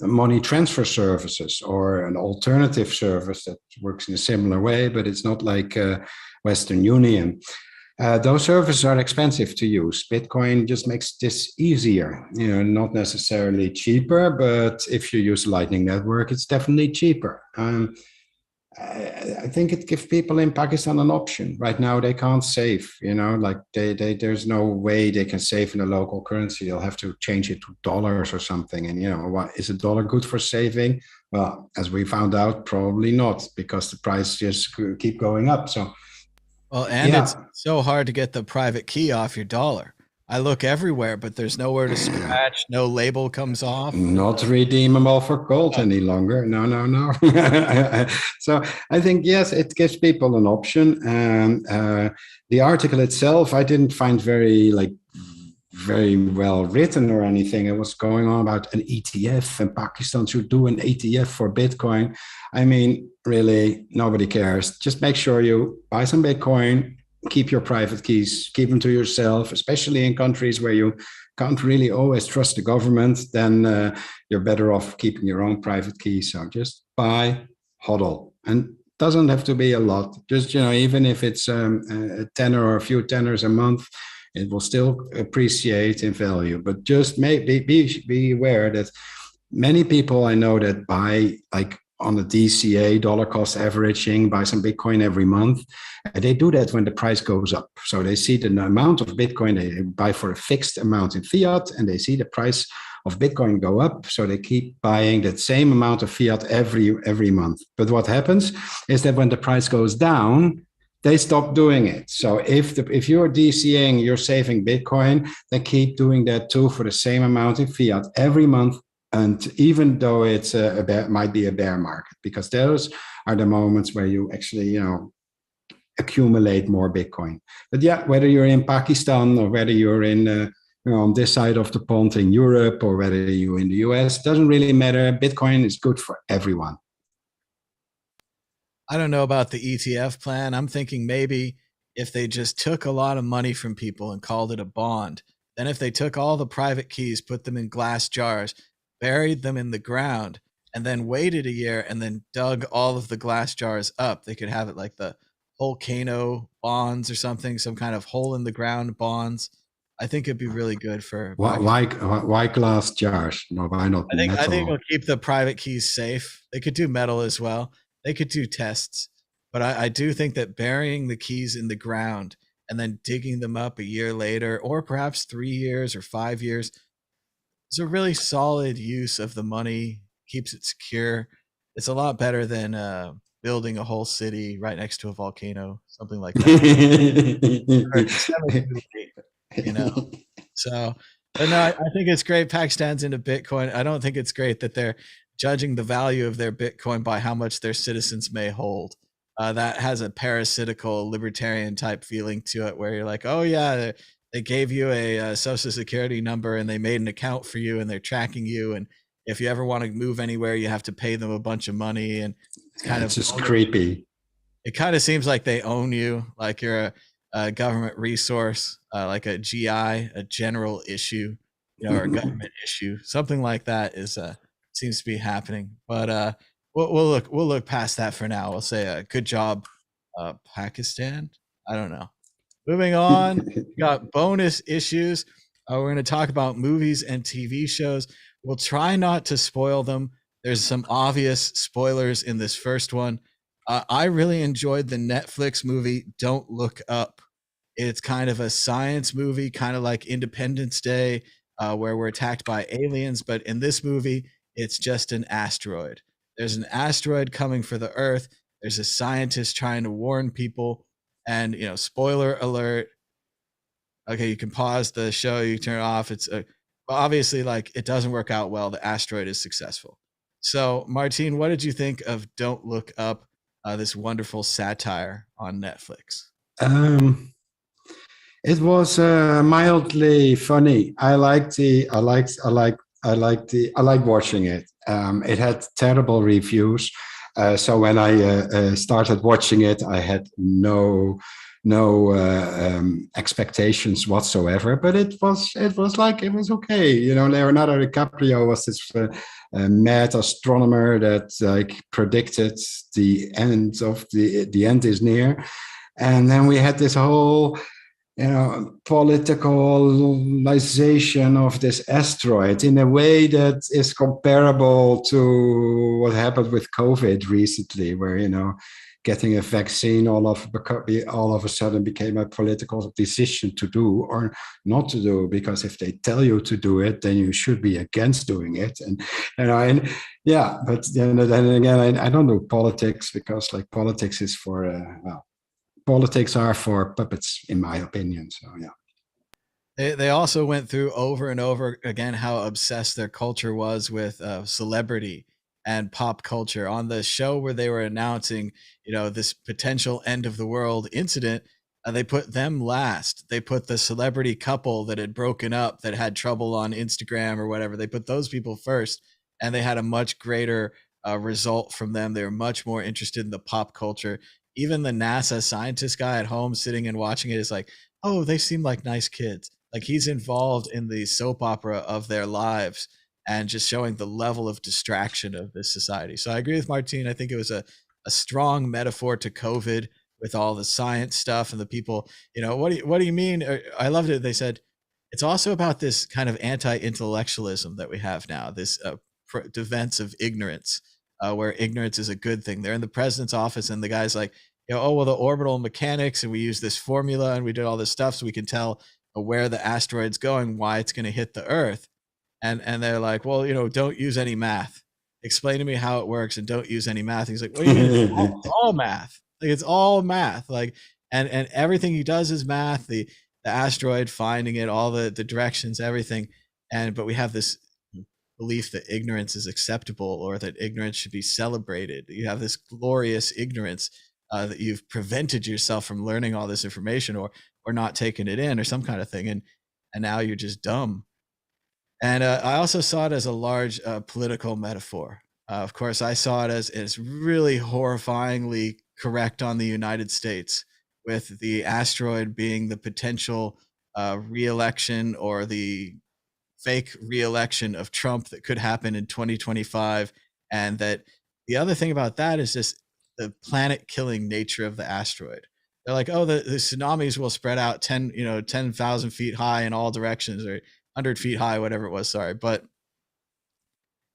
money transfer services or an alternative service that works in a similar way, but it's not like Western Union. Those services are expensive to use. Bitcoin just makes this easier, not necessarily cheaper, but if you use Lightning Network, it's definitely cheaper. I think it gives people in Pakistan an option. Right now, they can't save, there's no way they can save in a local currency. They'll have to change it to dollars or something. And, what is a dollar good for saving? Well, as we found out, probably not, because the price just keep going up. So, well, and it's so hard to get the private key off your dollar. I look everywhere, but there's nowhere to scratch. No label comes off. Not redeemable for gold any longer. No. So I think, yes, it gives people an option. And the article itself, I didn't find very well written or anything. It was going on about an ETF, and Pakistan should do an ETF for Bitcoin. I mean, really, nobody cares. Just make sure you buy some Bitcoin, keep your private keys, keep them to yourself, especially in countries where you can't really always trust the government. Then you're better off keeping your own private keys. So just buy, hodl, and doesn't have to be a lot. Just, even if it's a tenner or a few tenners a month, It will still appreciate in value, but just be aware that many people I know that buy like on the DCA, dollar cost averaging, buy some Bitcoin every month. And they do that when the price goes up. So they see the amount of Bitcoin they buy for a fixed amount in fiat, and they see the price of Bitcoin go up. So they keep buying that same amount of fiat every month. But what happens is that when the price goes down, they stop doing it. So if you're DCing, you're saving Bitcoin, then keep doing that too for the same amount in fiat every month. And even though it's might be a bear market, because those are the moments where you actually, accumulate more Bitcoin. But yeah, whether you're in Pakistan or whether you're in on this side of the pond in Europe or whether you're in the US, doesn't really matter. Bitcoin is good for everyone. I don't know about the ETF plan. I'm thinking maybe if they just took a lot of money from people and called it a bond, then if they took all the private keys, put them in glass jars, buried them in the ground, and then waited a year and then dug all of the glass jars up, they could have it like the volcano bonds or something, some kind of hole in the ground bonds. I think it'd be really good for Pakistan. Why glass jars? No, why not I think it'll metal? keep the private keys safe. They could do metal as well. They could do tests, but I do think that burying the keys in the ground and then digging them up a year later, or perhaps 3 years or 5 years, is a really solid use of the money. Keeps it secure. It's a lot better than building a whole city right next to a volcano, something like that. Or semi-legally, you know. So, but no, I think it's great Pakistan's into Bitcoin. I don't think it's great that they're judging the value of their Bitcoin by how much their citizens may hold. That has a parasitical libertarian type feeling to it, where you're like, oh yeah, they gave you a social security number and they made an account for you and they're tracking you. And if you ever want to move anywhere, you have to pay them a bunch of money. And it's Yeah, kind it's of just creepy. it kind of seems like they own you, like you're a government resource, like a GI, a general issue, or a government issue, something like that is seems to be happening. But we'll look past that for now. We'll say good job, Pakistan. I don't know. Moving on, we got bonus issues. We're going to talk about movies and TV shows. We'll try not to spoil them. There's some obvious spoilers in this first one. I really enjoyed the Netflix movie Don't Look Up. It's kind of a science movie, kind of like Independence Day, where we're attacked by aliens. But in this movie, it's just an asteroid. There's an asteroid coming for the Earth. There's a scientist trying to warn people. And, spoiler alert. Okay, you can pause the show, you turn it off. It's obviously like it doesn't work out well. The asteroid is successful. So, Martine, what did you think of Don't Look Up, this wonderful satire on Netflix? um, it was mildly funny. I like watching it. It had terrible reviews. So when I started watching it, I had no expectations whatsoever. But it was okay. Leonardo DiCaprio was this mad astronomer that like predicted the end is near, and then we had this whole politicalization of this asteroid in a way that is comparable to what happened with COVID recently, where getting a vaccine all of a sudden became a political decision to do or not to do, because if they tell you to do it, then you should be against doing it. And yeah, but then again, I don't do politics, because like politics is for politics are for puppets, in my opinion. So yeah. They also went through over and over again how obsessed their culture was with celebrity and pop culture on the show where they were announcing, this potential end of the world incident. They put them last. They put the celebrity couple that had broken up, that had trouble on Instagram or whatever. They put those people first, and they had a much greater result from them. They were much more interested in the pop culture. Even the NASA scientist guy at home sitting and watching it is like, oh, they seem like nice kids. Like he's involved in the soap opera of their lives and just showing the level of distraction of this society. So I agree with Martine. I think it was a strong metaphor to COVID. with all the science stuff and the people, what do you mean? I loved it. They said it's also about this kind of anti-intellectualism that we have now, this defense of ignorance, where ignorance is a good thing. They're in the president's office, and the guy's like, oh, well, the orbital mechanics, and we use this formula, and we did all this stuff so we can tell where the asteroid's going, why it's going to hit the Earth. And they're like, well, don't use any math. Explain to me how it works, and don't use any math. He's like, what do you mean? It's all math. Like, it's all math. Like, and everything he does is math. The asteroid, finding it, all the directions, everything. But we have this belief that ignorance is acceptable, or that ignorance should be celebrated. You have this glorious ignorance, that you've prevented yourself from learning all this information, or not taking it in, or some kind of thing. And now you're just dumb. And I also saw it as a large political metaphor. Of course, I saw it as really horrifyingly correct on the United States, with the asteroid being the potential re-election, or the fake re-election of Trump that could happen in 2025. And that the other thing about that is just the planet-killing nature of the asteroid. They're like, oh, the tsunamis will spread out 10,000 feet high in all directions, or 100 feet high, whatever it was. Sorry. But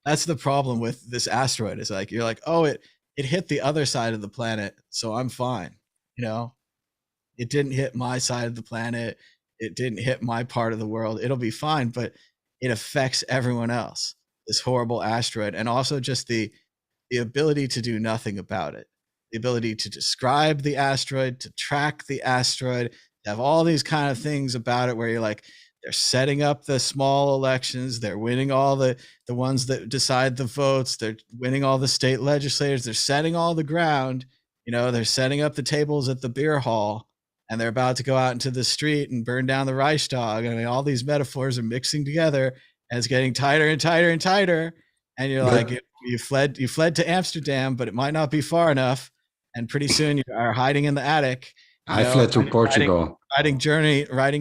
that's the problem with this asteroid, is like, you're like, oh, it hit the other side of the planet, so I'm fine. It didn't hit my side of the planet. It didn't hit my part of the world. It'll be fine. But it affects everyone else, this horrible asteroid. And also just the ability to do nothing about it, the ability to describe the asteroid, to track the asteroid, to have all these kind of things about it, where you're like, they're setting up the small elections, they're winning all the ones that decide the votes, they're winning all the state legislators, they're setting all the ground, they're setting up the tables at the beer hall, and they're about to go out into the street and burn down the Reichstag. I mean, all these metaphors are mixing together, and it's getting tighter and tighter and tighter. And you're like, you fled to Amsterdam, but it might not be far enough. And pretty soon you are hiding in the attic. I fled to Portugal. Writing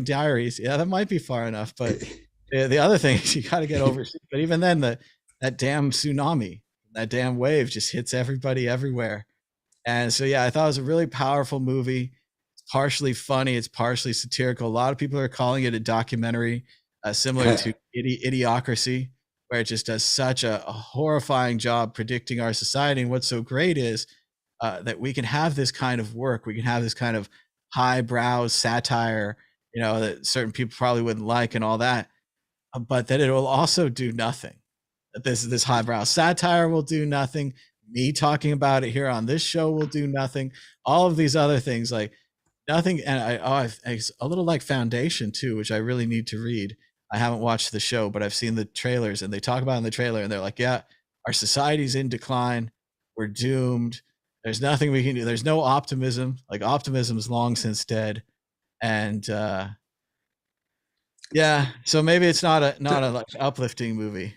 diaries. Yeah, that might be far enough. But the other thing is, you got to get overseas. But even then, that damn tsunami, that damn wave just hits everybody everywhere. And so, yeah, I thought it was a really powerful movie. It's partially funny, it's partially satirical. A lot of people are calling it a documentary, similar to Idiocracy, where it just does such a horrifying job predicting our society. And what's so great is that we can have this kind of work. We can have this kind of highbrow satire, that certain people probably wouldn't like, and all that, but that it will also do nothing. That this highbrow satire will do nothing. Me talking about it here on this show will do nothing. All of these other things, like, nothing. And it's a little like Foundation too, which I really need to read. I haven't watched the show, but I've seen the trailers, and they talk about it in the trailer, and they're like, yeah, our society's in decline. We're doomed. There's nothing we can do. There's no optimism. Like, optimism is long since dead. And yeah, so maybe it's not a like uplifting movie.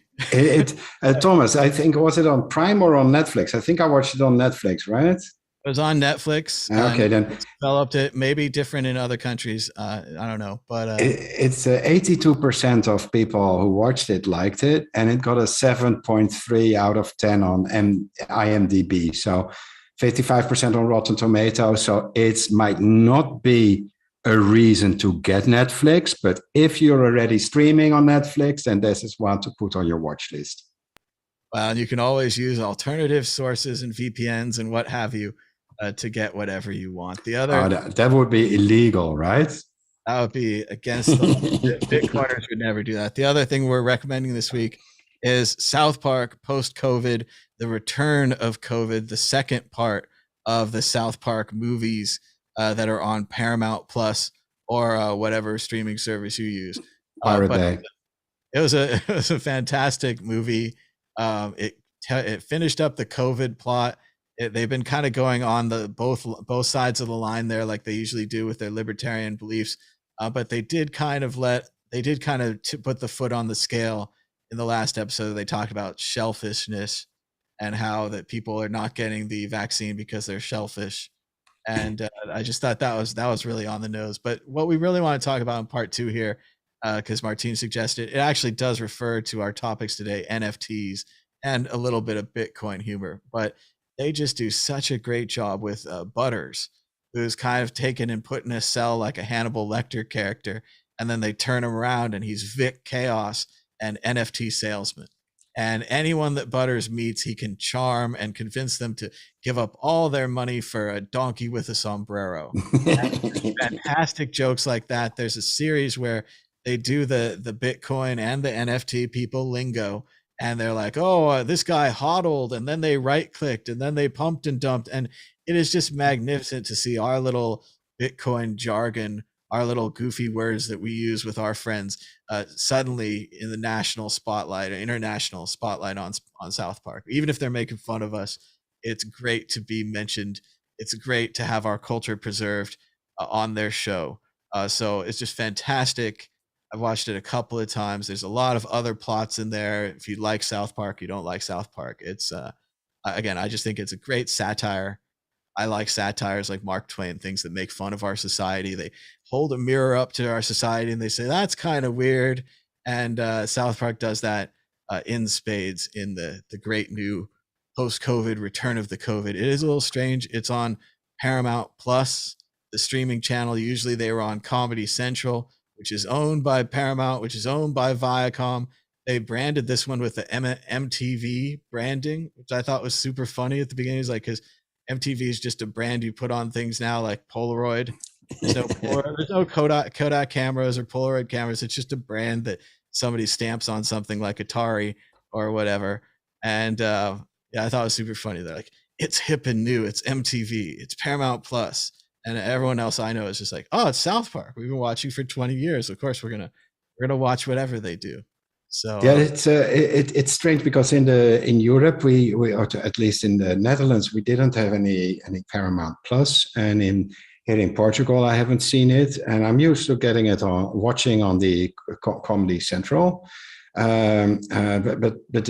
Thomas, I think, was it on Prime or on Netflix? I think I watched it on Netflix, right? It was on Netflix. Okay, then it's developed it, maybe different in other countries. I don't know, but it's 82% of people who watched it liked it, and it got a 7.3 out of 10 on IMDb. So 55% on Rotten Tomatoes. So it might not be a reason to get Netflix, but if you're already streaming on Netflix, then this is one to put on your watch list. Well, you can always use alternative sources and VPNs and what have you to get whatever you want. The other that would be illegal, right? That would be against the law. Bitcoiners would never do that. The other thing we're recommending this week is South Park Post-COVID, the return of COVID, the second part of the South Park movies that are on Paramount Plus or whatever streaming service you use. It was a fantastic movie. It finished up the COVID plot. They've been kind of going on both sides of the line there, like they usually do with their libertarian beliefs. But they did kind of put the foot on the scale in the last episode. They talked about shellfishness and how that people are not getting the vaccine because they're shellfish. And I just thought that was really on the nose. But what we really want to talk about in part 2 here, because Martine suggested, it actually does refer to our topics today, NFTs, and a little bit of Bitcoin humor. But they just do such a great job with Butters, who's kind of taken and put in a cell like a Hannibal Lecter character, and then they turn him around and he's Vic Chaos, an NFT salesman. And anyone that Butters meets, he can charm and convince them to give up all their money for a donkey with a sombrero. Fantastic jokes like that. There's a series where they do the Bitcoin and the NFT people lingo, and they're like, "Oh, this guy hodled," and then they right clicked, and then they pumped and dumped, and it is just magnificent to see our little Bitcoin jargon, our little goofy words that we use with our friends, suddenly in the national spotlight or international spotlight on South Park. Even if they're making fun of us, it's great to be mentioned. It's great to have our culture preserved on their show. So it's just fantastic. I've watched it a couple of times. There's a lot of other plots in there. If you like South Park, you don't like South Park. It's again, I just think it's a great satire. I like satires like Mark Twain, things that make fun of our society. They hold a mirror up to our society and they say that's kind of weird. And South Park does that in spades in the great new post-COVID return of the COVID. It is a little strange. It's on Paramount Plus, the streaming channel. Usually they were on Comedy Central, which is owned by Paramount, which is owned by Viacom. They branded this one with the MTV branding, which I thought was super funny at the beginning. It's like, because MTV is just a brand you put on things now, like Polaroid. There's no Kodak cameras or Polaroid cameras. It's just a brand that somebody stamps on something like Atari or whatever. And yeah, I thought it was super funny. They're like, it's hip and new. It's MTV. It's Paramount Plus. And everyone else I know is just like, oh, it's South Park. We've been watching for 20 years. Of course, we're gonna watch whatever they do. So yeah, it's strange because in Europe we or at least in the Netherlands we didn't have any Paramount Plus, and here in Portugal I haven't seen it, and I'm used to getting it watching on the Comedy Central, but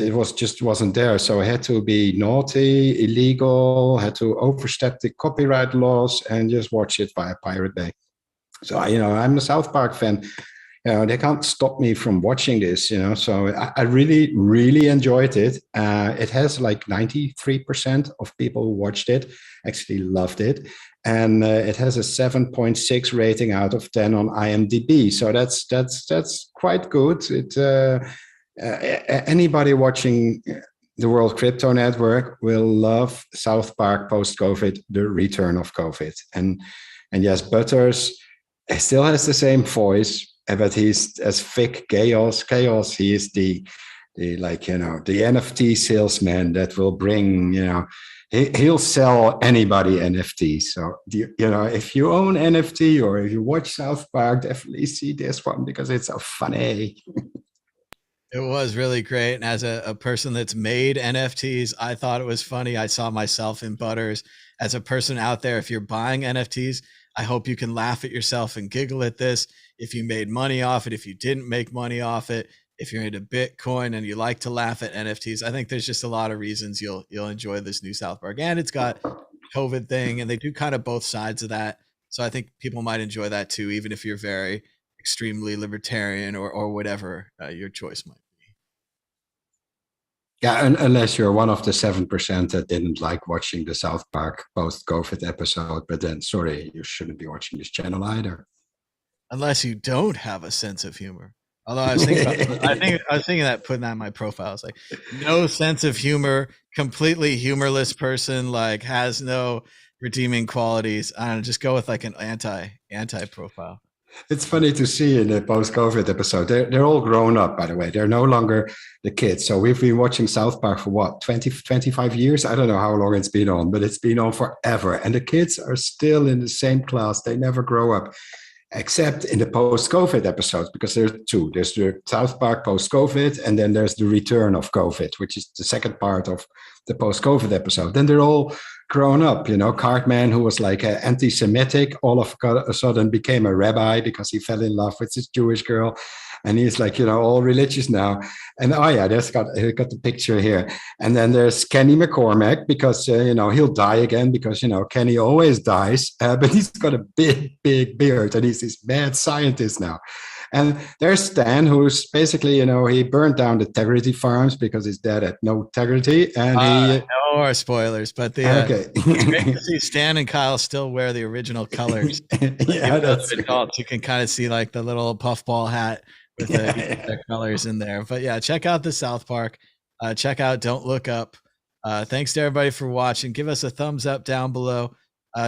it wasn't there, so I had to be naughty, illegal, had to overstep the copyright laws and just watch it via Pirate Bay. So I'm a South Park fan. They can't stop me from watching this, so I really, really enjoyed it. It has like 93% of people who watched it actually loved it. And it has a 7.6 rating out of 10 on IMDb. So that's quite good. Anybody watching the World Crypto Network will love South Park post-COVID, the return of COVID. And yes, Butters still has the same voice, but he's as Vic Chaos. He is the NFT salesman that will bring, he'll sell anybody NFTs. So if you own NFT or if you watch South Park, definitely see this one because it's so funny. It was really great. And as a person that's made NFTs, I thought it was funny. I saw myself in Butters. As a person out there, if you're buying NFTs, I hope you can laugh at yourself and giggle at this. If you made money off it, if you didn't make money off it, if you're into Bitcoin and you like to laugh at NFTs, I think there's just a lot of reasons you'll enjoy this new South Park. And it's got COVID thing, and they do kind of both sides of that. So I think people might enjoy that too, even if you're very extremely libertarian or whatever your choice might be. Yeah, unless you're one of the 7% that didn't like watching the South Park post-COVID episode, but then sorry, you shouldn't be watching this channel either. Unless you don't have a sense of humor. Although I was thinking that putting that in my profile. It's like no sense of humor, completely humorless person, like has no redeeming qualities. I don't know, just go with like an anti profile. It's funny to see in the post-COVID episode. They're all grown up, by the way. They're no longer the kids. So we've been watching South Park for what, 20, 25 years? I don't know how long it's been on, but it's been on forever. And the kids are still in the same class. They never grow up, except in the post-COVID episodes, because there's two. There's the South Park post-COVID, and then there's the return of COVID, which is the second part of the post-COVID episode. Then they're all grown up, Cartman, who was like anti-Semitic, all of a sudden became a rabbi because he fell in love with this Jewish girl. And he's like, all religious now. And oh yeah, got the picture here. And then there's Kenny McCormack because, he'll die again because, Kenny always dies, but he's got a big, big beard and he's this mad scientist now. And there's Stan, who's basically, he burned down the integrity farms because his dad had no integrity, and he. No more spoilers, but Okay. it's great to see Stan and Kyle still wear the original colors. Yeah, Even though that's they're adults, you can kind of see like the little puffball hat with yeah. the colors in there. But yeah, check out the South Park. Check out Don't Look Up. Thanks to everybody for watching. Give us a thumbs up down below.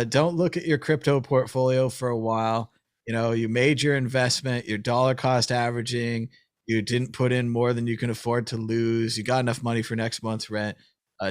Don't look at your crypto portfolio for a while. You made your investment, your dollar cost averaging. You didn't put in more than you can afford to lose. You got enough money for next month's rent.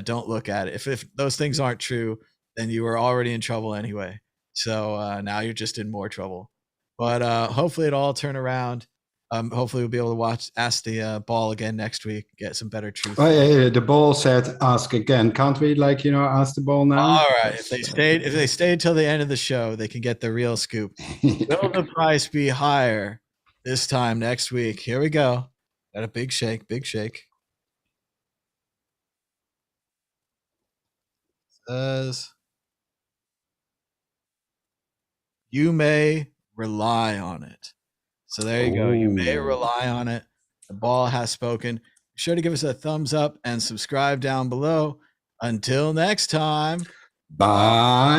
Don't look at it. If those things aren't true, then you were already in trouble anyway. So now you're just in more trouble. But hopefully it'll all turn around. Hopefully we'll be able to ask the ball again next week, get some better truth. Oh, yeah, the ball said ask again. Can't we ask the ball now? All right. If they stayed till the end of the show, they can get the real scoop. Will the price be higher this time next week? Here we go. Got a big shake, big shake. Says you may rely on it. So there you go. You may rely on it. The ball has spoken. Be sure to give us a thumbs up and subscribe down below. Until next time. Bye.